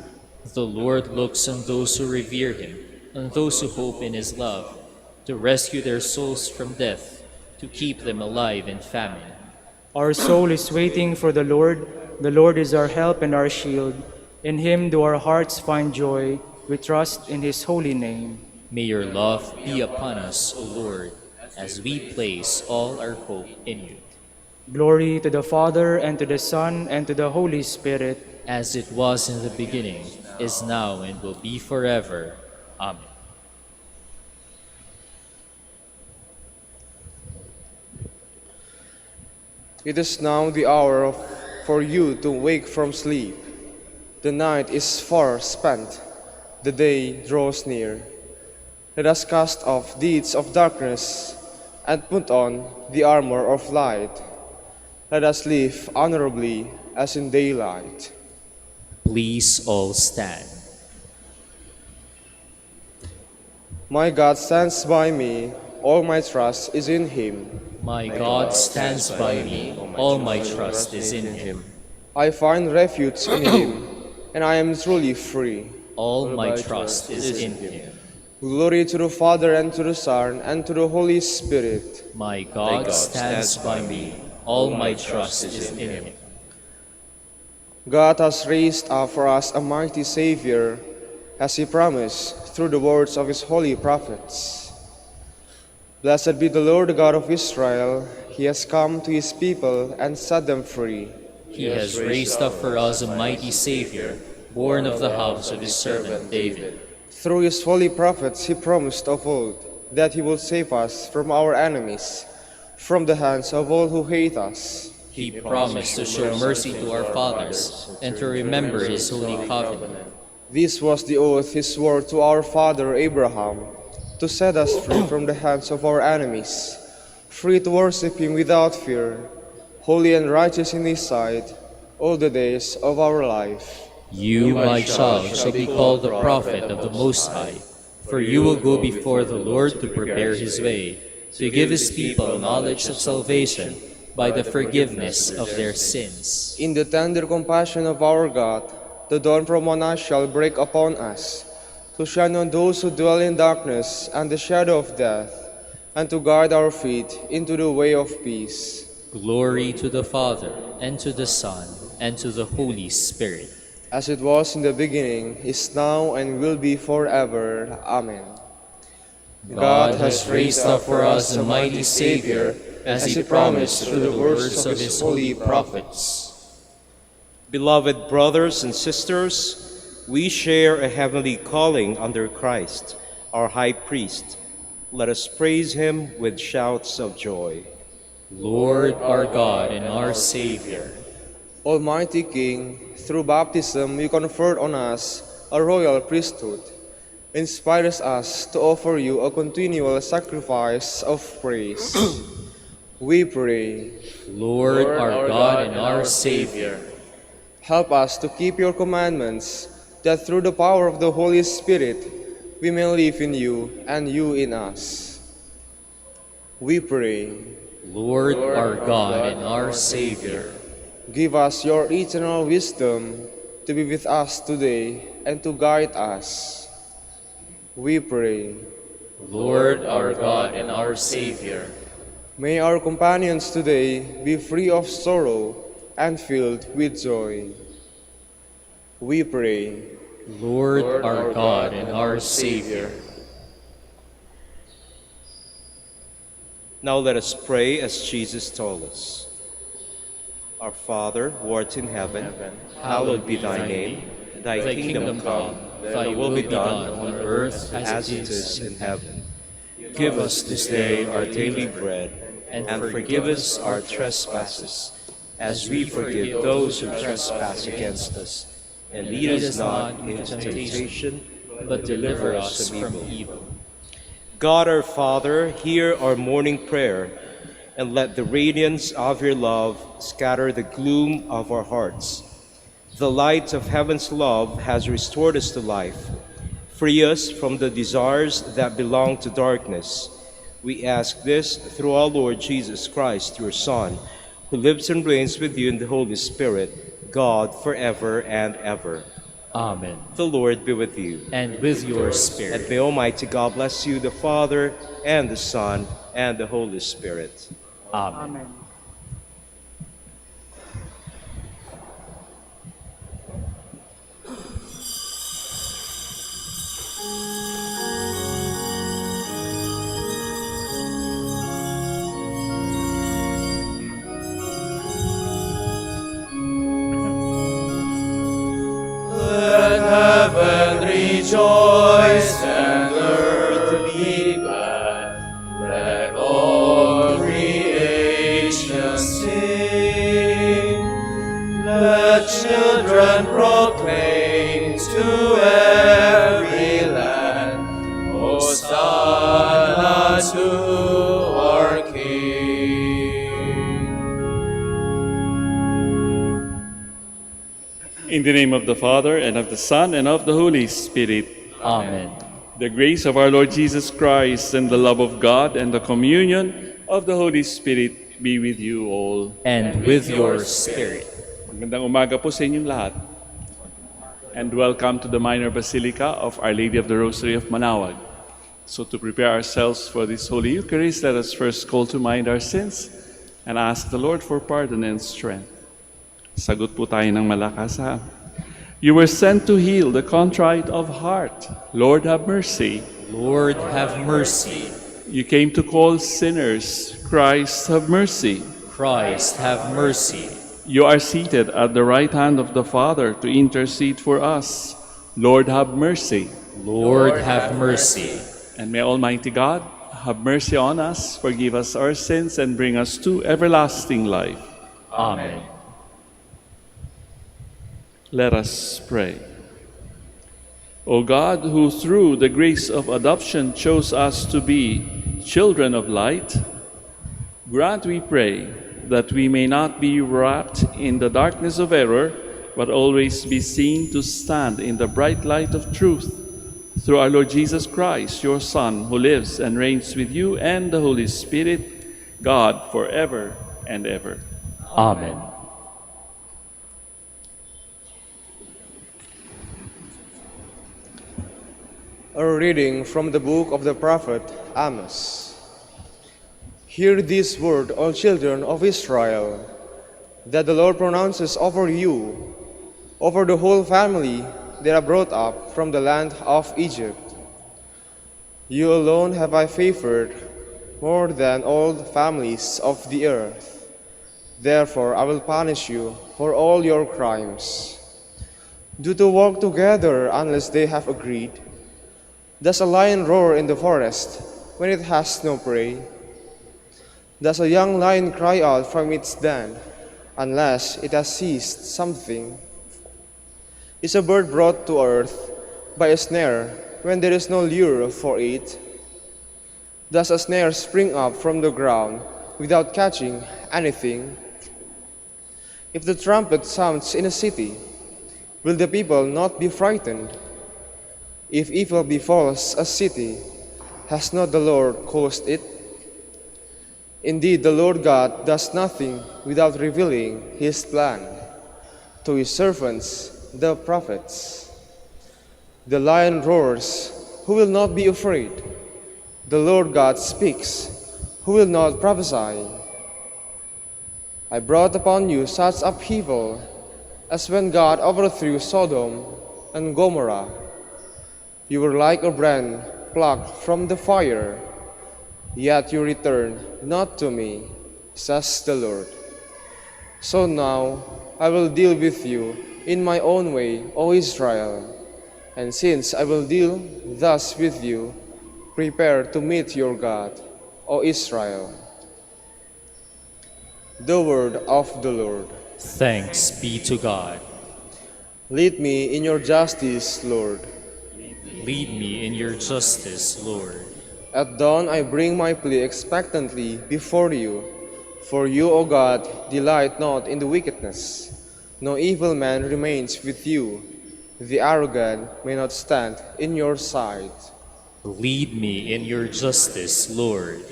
[SPEAKER 1] The Lord looks on those who revere him, on those who hope in his love, to rescue their souls from death, to keep them alive in famine.
[SPEAKER 4] Our soul is waiting for the Lord. The Lord is our help and our shield. In him do our hearts find joy. We trust in his holy name.
[SPEAKER 1] May your love be upon us, O Lord, as we place all our hope in you.
[SPEAKER 4] Glory to the Father, and to the Son, and to the Holy Spirit.
[SPEAKER 1] As it was in the beginning, is now, and will be forever. Amen.
[SPEAKER 6] It is now the hour for you to wake from sleep. The night is far spent, the day draws near. Let us cast off deeds of darkness and put on the armor of light. Let us live honorably as in daylight.
[SPEAKER 1] Please all stand.
[SPEAKER 6] My God stands by me, all my trust is in him.
[SPEAKER 1] My God stands by me, all my trust is in him.
[SPEAKER 6] I find refuge in him, and I am truly free.
[SPEAKER 1] All my trust is in him.
[SPEAKER 6] Glory to the Father, and to the Son, and to the Holy Spirit.
[SPEAKER 1] My God stands by me, all my trust is in him.
[SPEAKER 6] God has raised up for us a mighty Savior, as he promised through the words of his holy prophets. Blessed be the Lord God of Israel. He has come to his people and set them free.
[SPEAKER 1] He has raised up for us a mighty Savior, born of the house of his servant David.
[SPEAKER 6] Through his holy prophets he promised of old that he will save us from our enemies, from the hands of all who hate us.
[SPEAKER 1] He promised to show mercy to our fathers and to remember his holy covenant.
[SPEAKER 6] This was the oath he swore to our father Abraham, to set us free from the hands of our enemies, free to worship him without fear, holy and righteous in his sight, all the days of our life.
[SPEAKER 1] You, my child, shall be called the prophet of the Most High, for you will go before the Lord to prepare his way, to give his people knowledge of salvation by the forgiveness of their sins.
[SPEAKER 6] In the tender compassion of our God, the dawn from on us shall break upon us, to shine on those who dwell in darkness and the shadow of death, and to guide our feet into the way of peace.
[SPEAKER 1] Glory to the Father, and to the Son, and to the Holy Spirit.
[SPEAKER 6] As it was in the beginning, is now, and will be forever. Amen.
[SPEAKER 1] God has raised up for us a mighty Savior, as he promised through the words of his holy prophets.
[SPEAKER 3] Beloved brothers and sisters, we share a heavenly calling under Christ, our high priest. Let us praise him with shouts of joy.
[SPEAKER 1] Lord, our God and our Savior,
[SPEAKER 6] Almighty King, through baptism you conferred on us a royal priesthood. Inspires us to offer you a continual sacrifice of praise. We pray,
[SPEAKER 1] Lord, our God and our Savior,
[SPEAKER 6] help us to keep your commandments, that through the power of the Holy Spirit we may live in you and you in us. We pray,
[SPEAKER 1] Lord, our God and our Savior,
[SPEAKER 6] give us your eternal wisdom to be with us today and to guide us. We pray,
[SPEAKER 1] Lord, our God and our Savior,
[SPEAKER 6] may our companions today be free of sorrow and filled with joy. We pray,
[SPEAKER 1] Lord, our God and our Savior.
[SPEAKER 3] Now let us pray as Jesus told us. Our Father, who art in heaven, hallowed be thy name. Thy kingdom come, thy will be done on earth as it is in heaven. Give us this day our daily bread, and forgive us our trespasses, as we forgive those who trespass against us. And lead us not into temptation, but deliver us from evil. God our Father, hear our morning prayer, and let the radiance of your love scatter the gloom of our hearts. The light of heaven's love has restored us to life. Free us from the desires that belong to darkness. We ask this through our Lord Jesus Christ, your Son, who lives and reigns with you in the Holy Spirit, God, forever and ever.
[SPEAKER 1] Amen.
[SPEAKER 3] The Lord be with you.
[SPEAKER 1] And with your
[SPEAKER 3] And
[SPEAKER 1] spirit.
[SPEAKER 3] may Almighty God bless you, the Father, and the Son, and the Holy Spirit.
[SPEAKER 1] Amen.
[SPEAKER 4] Amen.
[SPEAKER 5] Let heaven rejoice and earth be glad. Let all creation sing. Let children proclaim to every land, Hosanna to our King.
[SPEAKER 7] In the name of the Father, and of the Son, and of the Holy Spirit.
[SPEAKER 1] Amen.
[SPEAKER 7] The grace of our Lord Jesus Christ, and the love of God, and the communion of the Holy Spirit be with you all.
[SPEAKER 1] And with your spirit.
[SPEAKER 7] Magandang umaga po sa inyong lahat. And welcome to the Minor Basilica of Our Lady of the Rosary of Manaoag. So to prepare ourselves for this Holy Eucharist, let us first call to mind our sins and ask the Lord for pardon and strength. Sagot po tayo ng malakas, ha? You were sent to heal the contrite of heart. Lord, have mercy.
[SPEAKER 1] Lord, have mercy.
[SPEAKER 7] You came to call sinners. Christ, have mercy.
[SPEAKER 1] Christ, have mercy.
[SPEAKER 7] You are seated at the right hand of the Father to intercede for us. Lord, have mercy.
[SPEAKER 1] Lord, have mercy.
[SPEAKER 7] And may Almighty God have mercy on us, forgive us our sins, and bring us to everlasting life.
[SPEAKER 1] Amen.
[SPEAKER 7] Let us pray. O God, who through the grace of adoption chose us to be children of light, grant, we pray, that we may not be wrapped in the darkness of error, but always be seen to stand in the bright light of truth, through our Lord Jesus Christ, your Son, who lives and reigns with you and the Holy Spirit, God, forever and ever.
[SPEAKER 1] Amen.
[SPEAKER 6] A reading from the book of the prophet Amos. Hear this word, all children of Israel, that the Lord pronounces over you, over the whole family that are brought up from the land of Egypt. You alone have I favored more than all the families of the earth. Therefore I will punish you for all your crimes. Do to walk together unless they have agreed. Does a lion roar in the forest when it has no prey? Does a young lion cry out from its den unless it has seized something? Is a bird brought to earth by a snare when there is no lure for it? Does a snare spring up from the ground without catching anything? If the trumpet sounds in a city, will the people not be frightened? If evil befalls a city, has not the Lord caused it? Indeed, the Lord God does nothing without revealing his plan to his servants, the prophets. The lion roars, who will not be afraid? The Lord God speaks, who will not prophesy? I brought upon you such upheaval as when God overthrew Sodom and Gomorrah. You were like a brand plucked from the fire, yet you returned not to me, says the Lord. So now I will deal with you in my own way, O Israel. And since I will deal thus with you, prepare to meet your God, O Israel. The word of the Lord.
[SPEAKER 1] Thanks be to God.
[SPEAKER 6] Lead me in your justice, Lord.
[SPEAKER 1] Lead me in your justice, Lord.
[SPEAKER 6] At dawn I bring my plea expectantly before you. For you, O God, delight not in the wickedness. No evil man remains with you. The arrogant may not stand in your sight.
[SPEAKER 1] Lead me in your justice, Lord.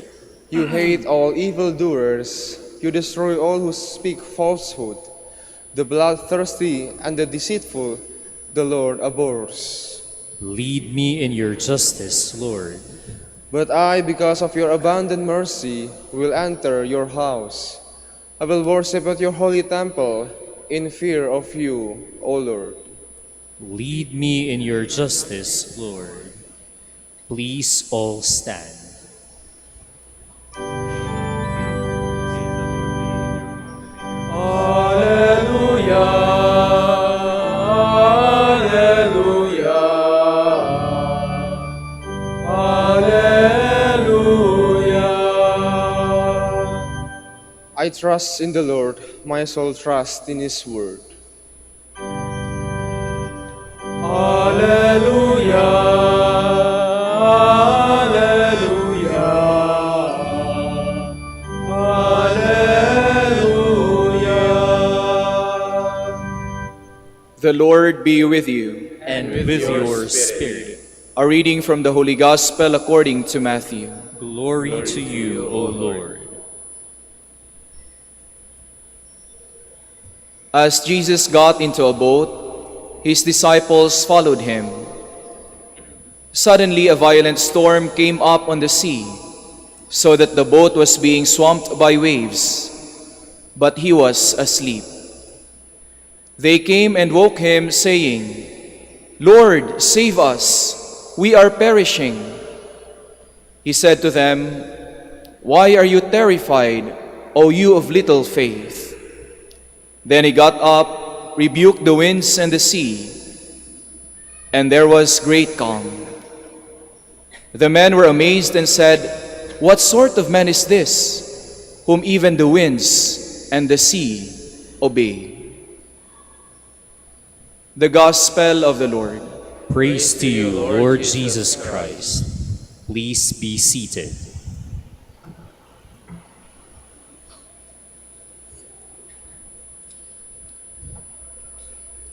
[SPEAKER 6] You hate all evildoers. You destroy all who speak falsehood. The bloodthirsty and the deceitful, the Lord abhors.
[SPEAKER 1] Lead me in your justice, Lord.
[SPEAKER 6] But I, because of your abundant mercy, will enter your house. I will worship at your holy temple in fear of you, O Lord.
[SPEAKER 1] Lead me in your justice, Lord. Please all stand.
[SPEAKER 6] I trust in the Lord, my soul trusts in his word.
[SPEAKER 8] The Lord be with you.
[SPEAKER 1] And with your spirit.
[SPEAKER 8] A reading from the Holy Gospel according to Matthew.
[SPEAKER 1] Glory to you, O Lord.
[SPEAKER 8] As Jesus got into a boat, his disciples followed him. Suddenly a violent storm came up on the sea, so that the boat was being swamped by waves, but he was asleep. They came and woke him, saying, "Lord, save us, we are perishing." He said to them, "Why are you terrified, O you of little faith?" Then he got up, rebuked the winds and the sea, and there was great calm. The men were amazed and said, "What sort of man is this, whom even the winds and the sea obey?" The Gospel of the Lord.
[SPEAKER 1] Praise to you, Lord Jesus Christ. Please be seated.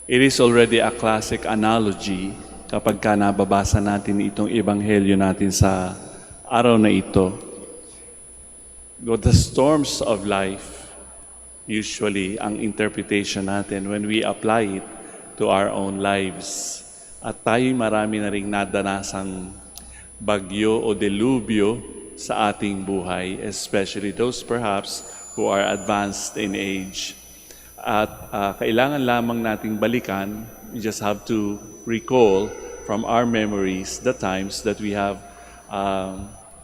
[SPEAKER 7] It is already a classic analogy kapag ka nababasa natin itong ebanghelyo natin sa araw na ito. The storms of life, usually ang interpretation natin when we apply it to our own lives. At tayo marami na rin nadanasang bagyo o delubyo sa ating buhay, especially those perhaps who are advanced in age. At kailangan lamang nating balikan, we just have to recall from our memories the times that we have,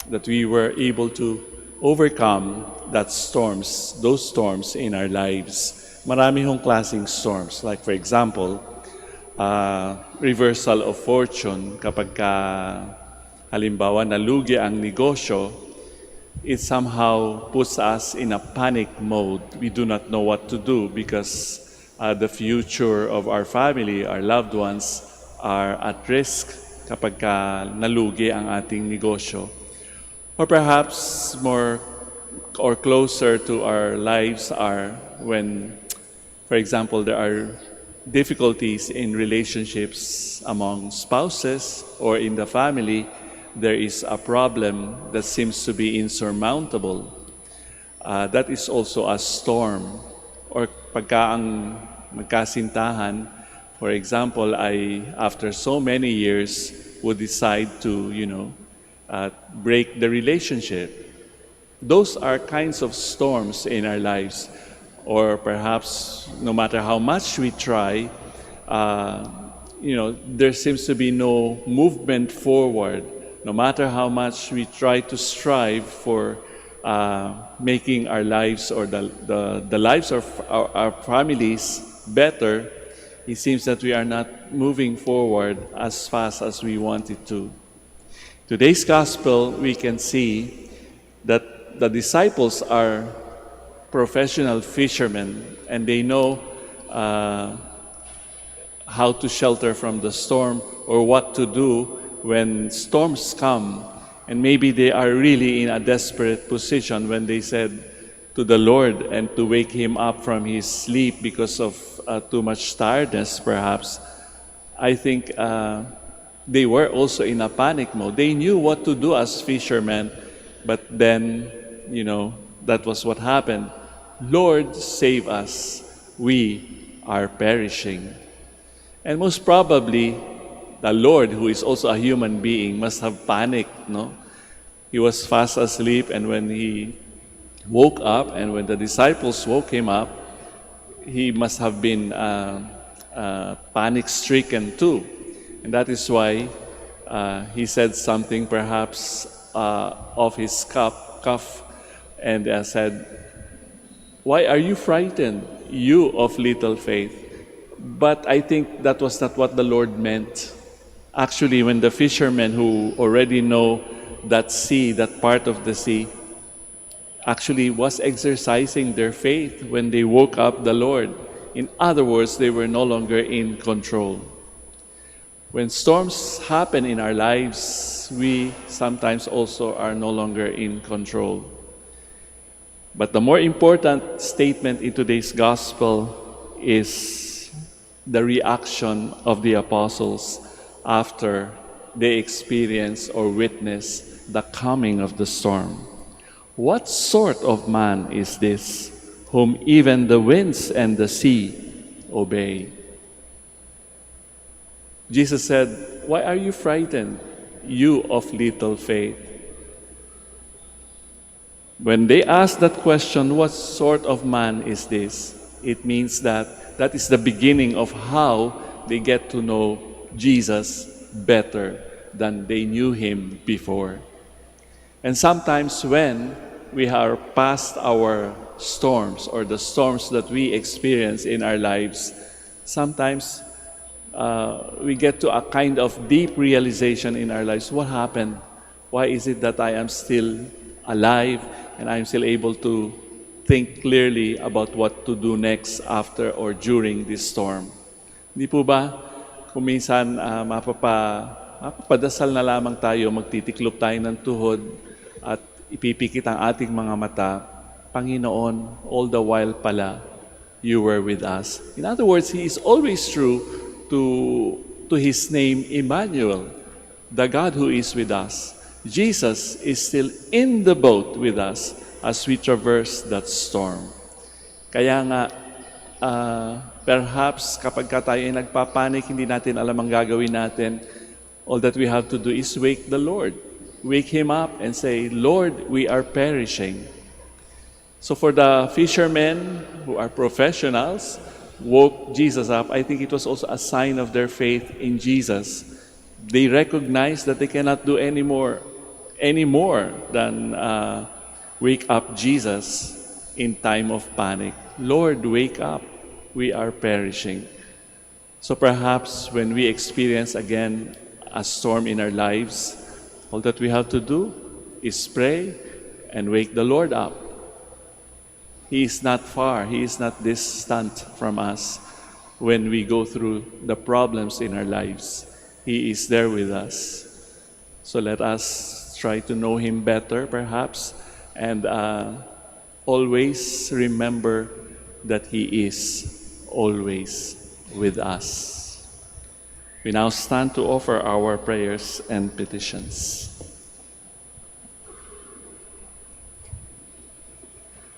[SPEAKER 7] that we were able to overcome those storms in our lives. Marami hong klaseng storms. Like for example, reversal of fortune. Kapag halimbawa nalugi ang negosyo, it somehow puts us in a panic mode. We do not know what to do because the future of our family, our loved ones, are at risk kapag nalugi ang ating negosyo. Or perhaps more or closer to our lives are when, for example, there are difficulties in relationships among spouses or in the family. There is a problem that seems to be insurmountable. That is also a storm. Or pagka ang magkasintahan, for example, after so many years would decide to, break the relationship. Those are kinds of storms in our lives. Or perhaps no matter how much we try, there seems to be no movement forward. No matter how much we try to strive for making our lives or the lives of our families better, it seems that we are not moving forward as fast as we wanted to. Today's gospel, we can see that the disciples are professional fishermen and they know how to shelter from the storm or what to do when storms come. And maybe they are really in a desperate position when they said to the Lord and to wake him up from his sleep because of too much tiredness perhaps. I think they were also in a panic mode. They knew what to do as fishermen, but then, that was what happened. Lord, save us. We are perishing. And most probably, the Lord, who is also a human being, must have panicked, no? He was fast asleep, and when he woke up, and when the disciples woke him up, he must have been panic-stricken too. And that is why he said something perhaps off his cuff, and said, "Why are you frightened, you of little faith?" But I think that was not what the Lord meant. Actually, when the fishermen who already know that sea, that part of the sea, actually was exercising their faith when they woke up the Lord. In other words, they were no longer in control. When storms happen in our lives, we sometimes also are no longer in control. But the more important statement in today's gospel is the reaction of the apostles after they experience or witness the coming of the storm. What sort of man is this, whom even the winds and the sea obey? Jesus said, "Why are you frightened, you of little faith?" When they asked that question, what sort of man is this? It means that is the beginning of how they get to know Jesus better than they knew him before. And sometimes when we are past our storms or the storms that we experience in our lives, sometimes we get to a kind of deep realization in our lives. What happened? Why is it that I am still alive and I'm still able to think clearly about what to do next after or during this storm? Di po ba? Kung minsan mapapadasal na lamang tayo, magtitiklop tayo ng tuhod at ipipikit ang ating mga mata, Panginoon, all the while pala, you were with us. In other words, He is always true to His name, Emmanuel, the God who is with us. Jesus is still in the boat with us as we traverse that storm. Kaya nga, perhaps kapag tayo ay nagpapanik, hindi natin alam ang gagawin natin, all that we have to do is wake the Lord. Wake Him up and say, "Lord, we are perishing." So for the fishermen who are professionals, woke Jesus up, I think it was also a sign of their faith in Jesus. They recognized that they cannot do any more than wake up Jesus in time of panic. Lord, wake up. We are perishing. So perhaps when we experience again a storm in our lives, all that we have to do is pray and wake the Lord up. He is not far. He is not distant from us when we go through the problems in our lives. He is there with us. So let us try to know Him better, perhaps, and always remember that He is always with us. We now stand to offer our prayers and petitions.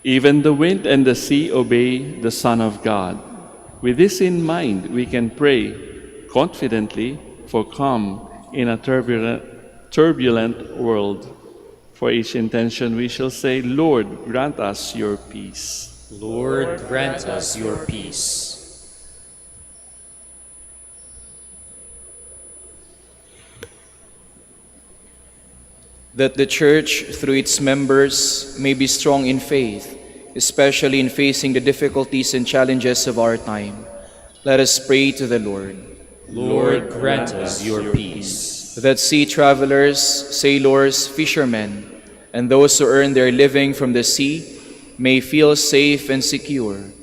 [SPEAKER 7] Even the wind and the sea obey the Son of God. With this in mind, we can pray confidently for calm in a turbulent world. For each intention we shall say, "Lord, grant us your peace."
[SPEAKER 1] Lord, grant us your peace.
[SPEAKER 8] That the Church, through its members, may be strong in faith, especially in facing the difficulties and challenges of our time. Let us pray to the Lord.
[SPEAKER 1] Lord, grant us your peace.
[SPEAKER 8] That sea travelers, sailors, fishermen, and those who earn their living from the sea may feel safe and secure.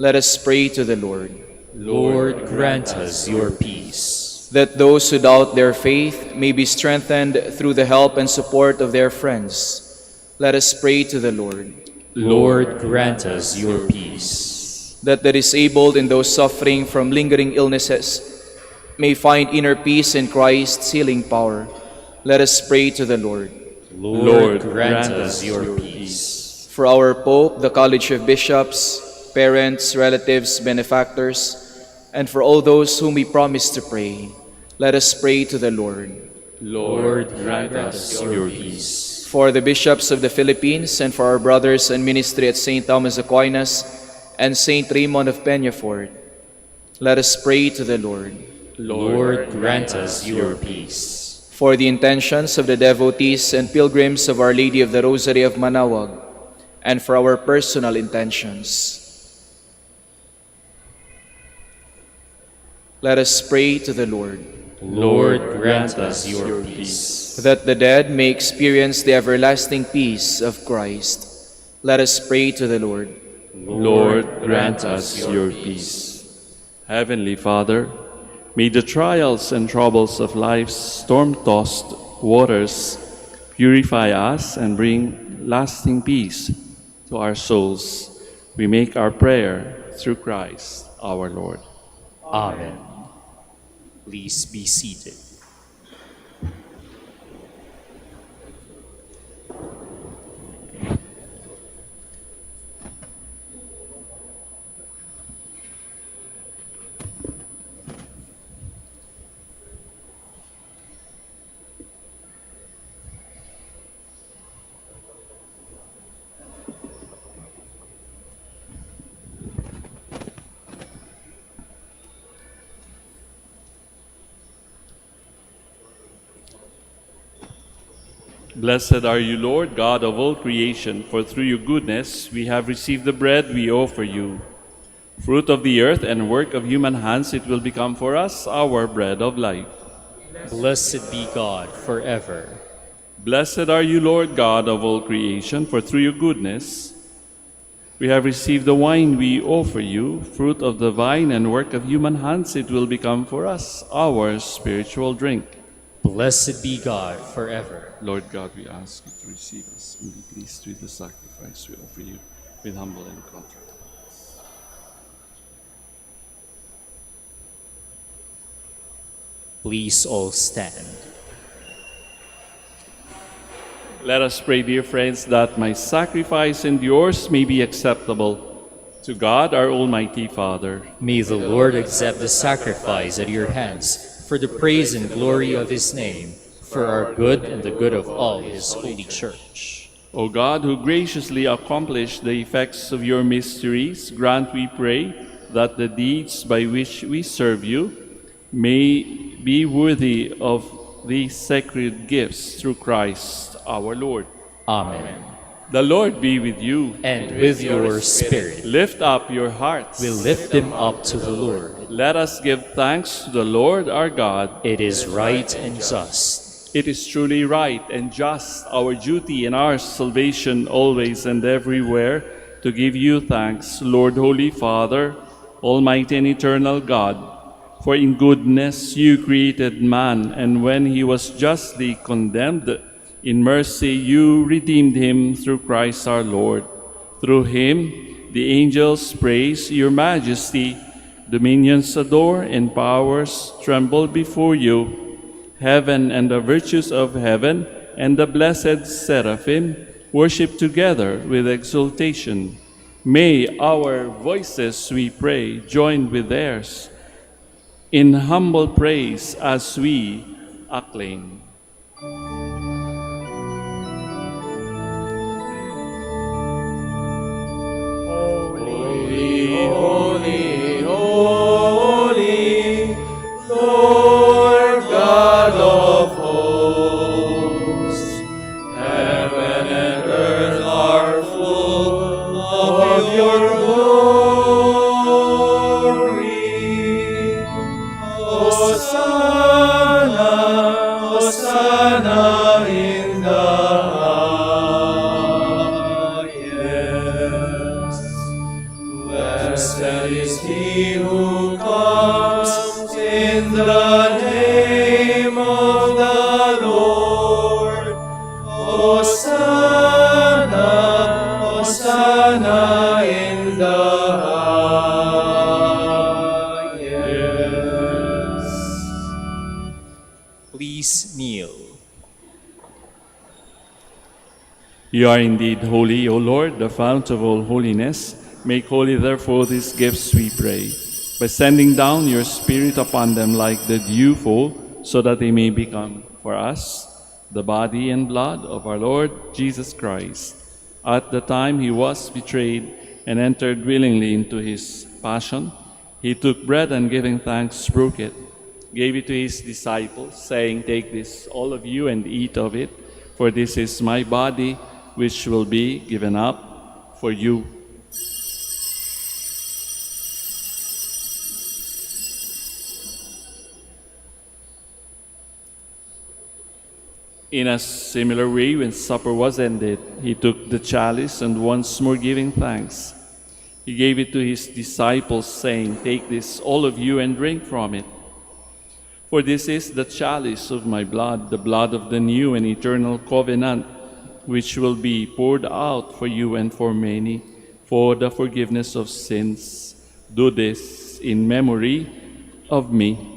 [SPEAKER 8] Let us pray to the Lord.
[SPEAKER 1] Lord, grant us your peace.
[SPEAKER 8] That those who doubt their faith may be strengthened through the help and support of their friends. Let us pray to the Lord.
[SPEAKER 1] Lord, grant us your peace.
[SPEAKER 8] That the disabled and those suffering from lingering illnesses may find inner peace in Christ's healing power. Let us pray to the Lord.
[SPEAKER 1] Lord, grant us your peace.
[SPEAKER 8] For our Pope, the College of Bishops, parents, relatives, benefactors, and for all those whom we promise to pray, let us pray to the Lord.
[SPEAKER 1] Lord, grant us your peace.
[SPEAKER 8] For the bishops of the Philippines and for our brothers in ministry at St. Thomas Aquinas and St. Raymond of Peñafort, let us pray to the Lord.
[SPEAKER 1] Lord, grant us your peace.
[SPEAKER 8] For the intentions of the devotees and pilgrims of Our Lady of the Rosary of Manaoag, and for our personal intentions, let us pray to the Lord.
[SPEAKER 1] Lord, grant us your peace.
[SPEAKER 8] That the dead may experience the everlasting peace of Christ, let us pray to the Lord.
[SPEAKER 7] Lord, grant us your peace. Heavenly Father, may the trials and troubles of life's storm-tossed waters purify us and bring lasting peace to our souls. We make our prayer through Christ our Lord.
[SPEAKER 1] Amen. Please be seated.
[SPEAKER 7] Blessed are you, Lord, God of all creation, for through your goodness we have received the bread we offer you. Fruit of the earth and work of human hands, it will become for us our bread of life.
[SPEAKER 1] Blessed be God forever.
[SPEAKER 7] Blessed are you, Lord, God of all creation, for through your goodness we have received the wine we offer you. Fruit of the vine and work of human hands, it will become for us our spiritual drink.
[SPEAKER 1] Blessed be God forever.
[SPEAKER 7] Lord God, we ask you to receive us and be pleased with the sacrifice we offer you with humble and contrite hearts.
[SPEAKER 1] Please all stand.
[SPEAKER 7] Let us pray, dear friends, that my sacrifice and yours may be acceptable to God, our Almighty Father.
[SPEAKER 1] May the Lord accept the sacrifice at your hands for the praise and glory of his name, for our good and the good of all his holy church.
[SPEAKER 7] O God, who graciously accomplished the effects of your mysteries, grant, we pray, that the deeds by which we serve you may be worthy of these sacred gifts through Christ our Lord.
[SPEAKER 1] Amen.
[SPEAKER 7] The Lord be with you.
[SPEAKER 1] And with your spirit.
[SPEAKER 7] Lift up your hearts.
[SPEAKER 1] We lift them up to the Lord.
[SPEAKER 7] Let us give thanks to the Lord our God.
[SPEAKER 1] It is right and just.
[SPEAKER 7] It is truly right and just, our duty and our salvation always and everywhere, to give you thanks, Lord, Holy Father, Almighty and eternal God. For in goodness you created man, and when he was justly condemned, in mercy you redeemed him through Christ our Lord. Through him the angels praise your majesty, dominions adore, and powers tremble before you. Heaven and the virtues of heaven and the blessed seraphim worship together with exultation. May our voices, we pray, join with theirs in humble praise as we acclaim.
[SPEAKER 5] Holy, holy, Lord God of hosts, heaven and earth are full of your glory. Hosanna, Hosanna in the Blessed is he who comes in the name of the Lord. Hosanna, Hosanna in the highest.
[SPEAKER 1] Please kneel.
[SPEAKER 7] You are indeed holy, O Lord, the fount of all holiness. Make holy, therefore, these gifts, we pray, by sending down your Spirit upon them like the dewfall, so that they may become for us the body and blood of our Lord Jesus Christ. At the time he was betrayed and entered willingly into his passion, he took bread and giving thanks, broke it, gave it to his disciples, saying, "Take this, all of you, and eat of it, for this is my body, which will be given up for you." In a similar way, when supper was ended, he took the chalice and once more giving thanks, he gave it to his disciples, saying, "Take this, all of you, and drink from it. For this is the chalice of my blood, the blood of the new and eternal covenant, which will be poured out for you and for many for the forgiveness of sins. Do this in memory of me.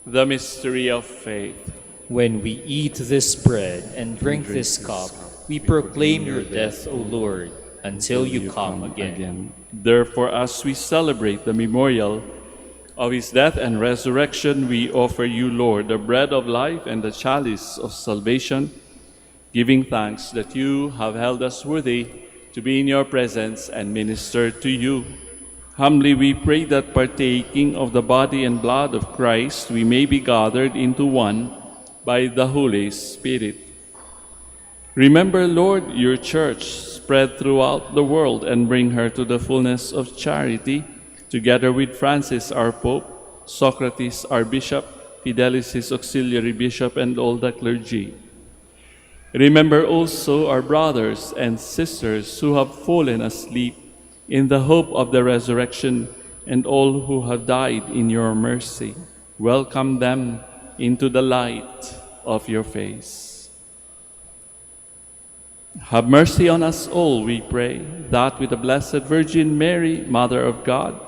[SPEAKER 7] The mystery of faith.
[SPEAKER 1] When we eat this bread and drink this cup, we proclaim your death, O Lord, until you come again.
[SPEAKER 7] Therefore, as we celebrate the memorial of his death and resurrection, we offer you, Lord, the bread of life and the chalice of salvation, giving thanks that you have held us worthy to be in your presence and minister to you. Humbly we pray that partaking of the body and blood of Christ, we may be gathered into one by the Holy Spirit. Remember, Lord, your church spread throughout the world and bring her to the fullness of charity, together with Francis, our Pope, Socrates, our Bishop, Fidelis, his auxiliary bishop, and all the clergy. Remember also our brothers and sisters who have fallen asleep in the hope of the resurrection, and all who have died in your mercy. Welcome them into the light of your face. Have mercy on us all, we pray, that with the Blessed Virgin Mary, Mother of God,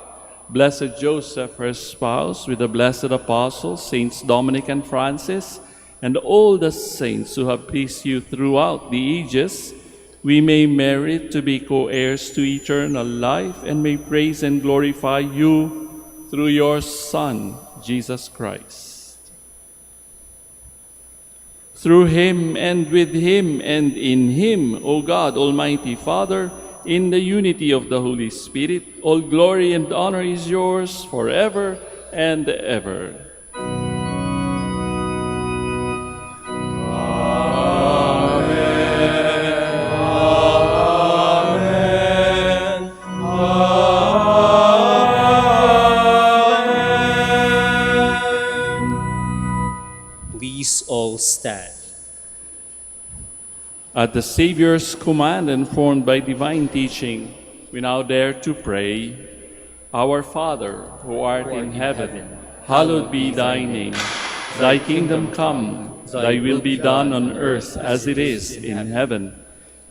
[SPEAKER 7] Blessed Joseph, her spouse, with the blessed apostles, Saints Dominic and Francis, and all the saints who have pleased you throughout the ages, we may merit to be co-heirs to eternal life and may praise and glorify you through your Son, Jesus Christ. Through him and with him and in him, O God, Almighty Father, in the unity of the Holy Spirit, all glory and honor is yours forever and ever.
[SPEAKER 1] All stand.
[SPEAKER 7] At the Savior's command and formed by divine teaching, we now dare to pray, Our Father, who art in heaven, hallowed be thy name. Thy kingdom come, thy will be done on earth as it is in heaven.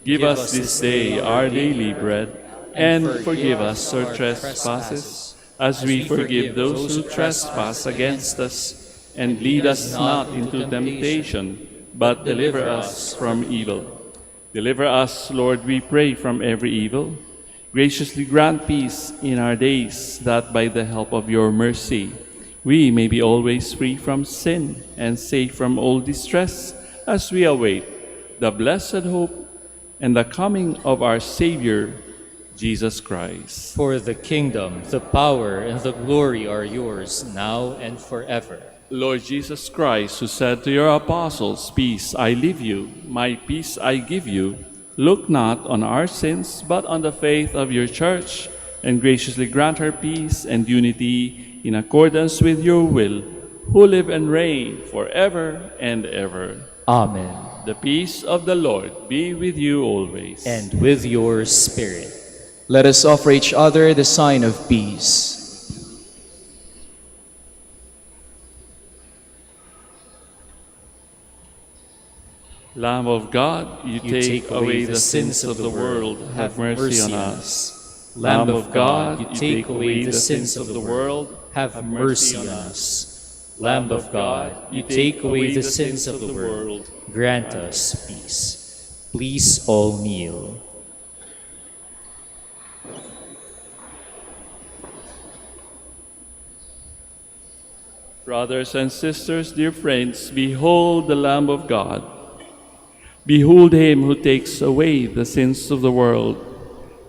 [SPEAKER 7] Give us this day our daily bread, and forgive us our trespasses, as we forgive those who trespass against us. And lead us not into temptation, but deliver us from evil. Deliver us, Lord, we pray, from every evil. Graciously grant peace in our days, that by the help of your mercy, we may be always free from sin and safe from all distress, as we await the blessed hope and the coming of our Savior, Jesus Christ.
[SPEAKER 1] For the kingdom, the power, and the glory are yours, now and forever.
[SPEAKER 7] Lord Jesus Christ, who said to your apostles, Peace I leave you, my peace I give you, look not on our sins, but on the faith of your church, and graciously grant her peace and unity in accordance with your will, who live and reign forever and ever.
[SPEAKER 1] Amen.
[SPEAKER 7] The peace of the Lord be with you always.
[SPEAKER 1] And with your spirit.
[SPEAKER 8] Let us offer each other the sign of peace.
[SPEAKER 7] Lamb of God, you take away the sins of the world, have mercy on us.
[SPEAKER 1] Lamb of God, you take away the sins of the world, have mercy on us. Lamb of God, you take away the sins of the world, grant us peace. Please all kneel.
[SPEAKER 7] Brothers and sisters, dear friends, behold the Lamb of God. Behold him who takes away the sins of the world.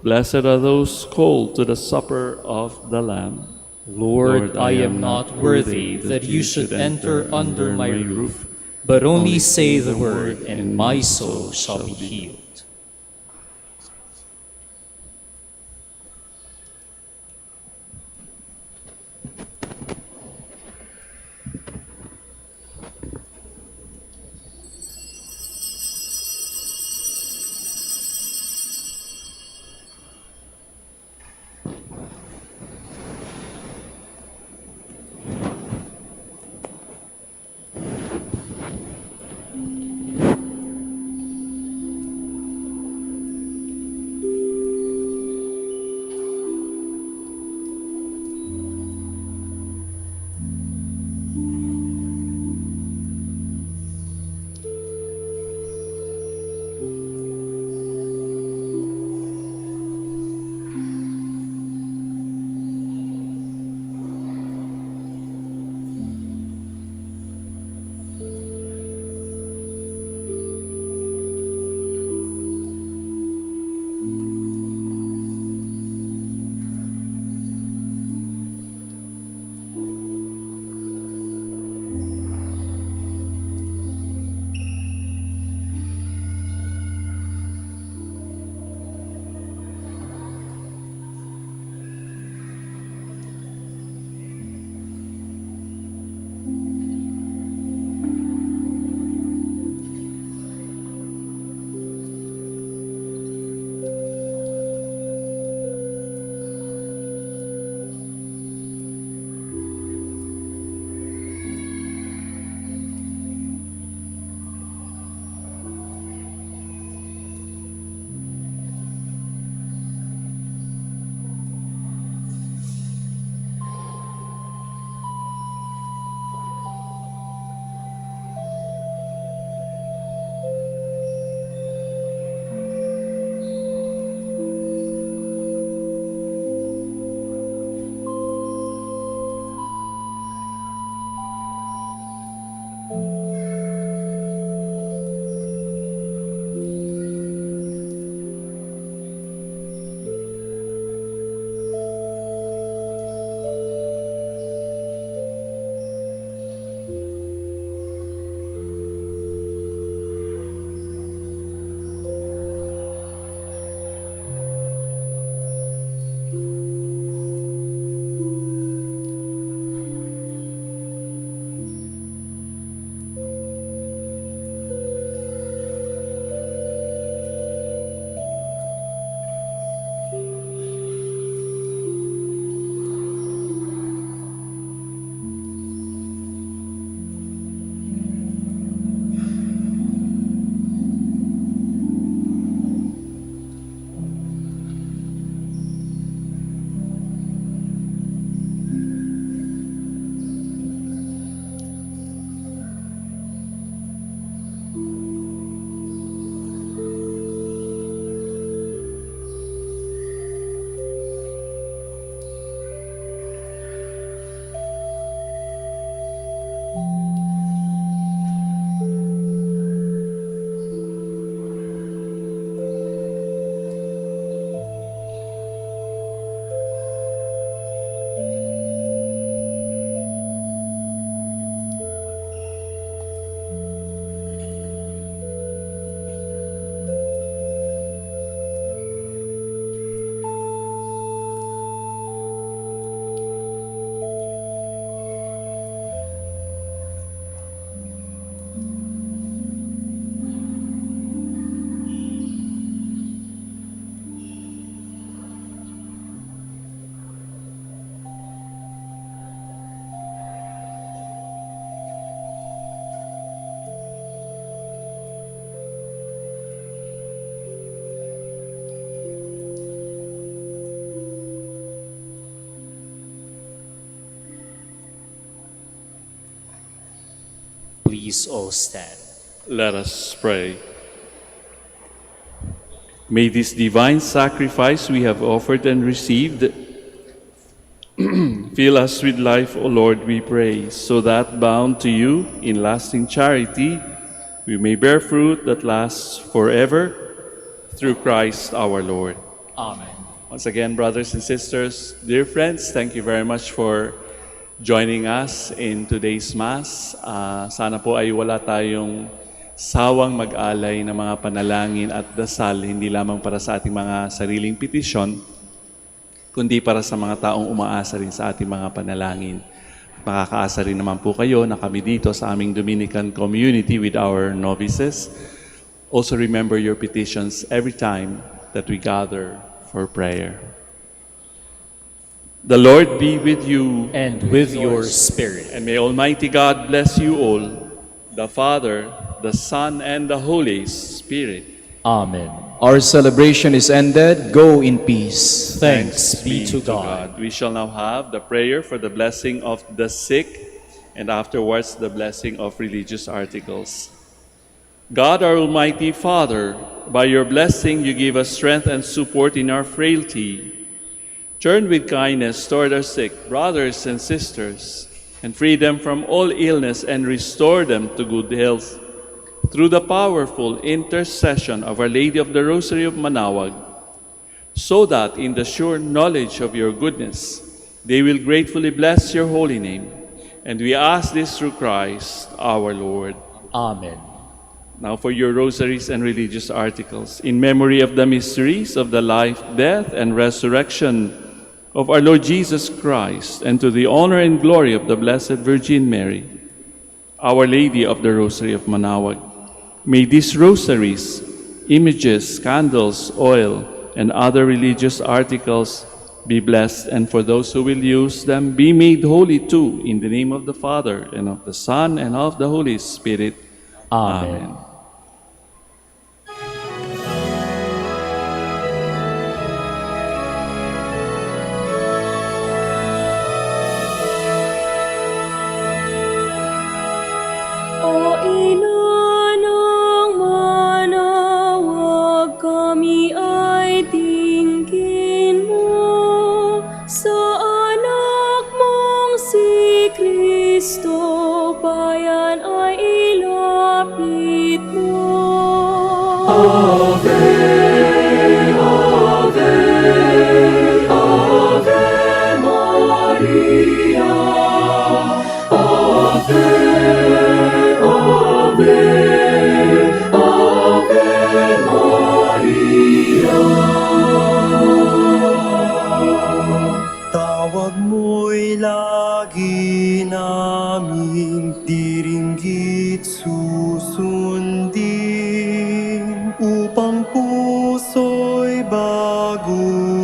[SPEAKER 7] Blessed are those called to the supper of the Lamb.
[SPEAKER 1] Lord, I am not worthy that you should enter under my roof, but only say the word, and my soul shall be healed. please all stand.
[SPEAKER 7] Let us pray. May this divine sacrifice we have offered and received fill us with life, O Lord, we pray, so that, bound to you in lasting charity, we may bear fruit that lasts forever, through Christ our Lord.
[SPEAKER 1] Amen.
[SPEAKER 7] Once again, brothers and sisters, dear friends, thank you very much for joining us in today's Mass. Sana po ay wala tayong sawang mag-alay ng mga panalangin at dasal, hindi lamang para sa ating mga sariling petisyon, kundi para sa mga taong umaasa rin sa ating mga panalangin. Makakaasa rin naman po kayo na kami dito sa aming Dominican community with our novices. Also remember your petitions every time that we gather for prayer. The Lord be with you.
[SPEAKER 1] And with your spirit.
[SPEAKER 7] And may Almighty God bless you all, the Father, the Son, and the Holy Spirit.
[SPEAKER 1] Amen.
[SPEAKER 8] Our celebration is ended. Go in peace.
[SPEAKER 1] Thanks be to God.
[SPEAKER 7] We shall now have the prayer for the blessing of the sick, and afterwards the blessing of religious articles. God, our Almighty Father, by your blessing you give us strength and support in our frailty. Turn with kindness toward our sick brothers and sisters, and free them from all illness and restore them to good health. Through the powerful intercession of Our Lady of the Rosary of Manaoag, so that in the sure knowledge of your goodness, they will gratefully bless your holy name. And we ask this through Christ our Lord.
[SPEAKER 1] Amen.
[SPEAKER 7] Now for your rosaries and religious articles, in memory of the mysteries of the life, death, and resurrection of our Lord Jesus Christ, and to the honor and glory of the Blessed Virgin Mary, Our Lady of the Rosary of Manaoag, may these rosaries, images, candles, oil, and other religious articles be blessed, and for those who will use them, be made holy too, in the name of the Father, and of the Son, and of the Holy Spirit. Amen.
[SPEAKER 5] O ina ng Manaoag, kami ay tingin mo sa anak mong si Kristo, bayan ay ilapit mo. Ave, Ave, Ave Maria, Ave, Ave, Ave Maria.
[SPEAKER 9] Tawag mo'y lagi naming diringgit susundin, upang puso'y baguhin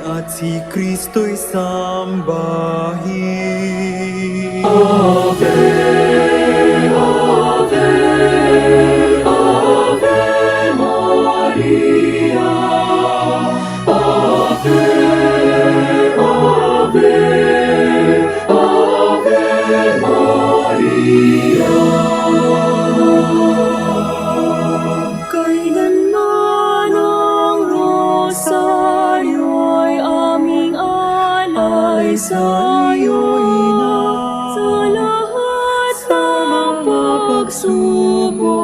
[SPEAKER 9] at si Kristo'y sambahin.
[SPEAKER 5] Ave, Ave, Ave Maria, Ave, Ave, Ave Maria. Kailanman ang rosaryo'y aming alay sa iyo, Ina, sa lahat ng pagsubok.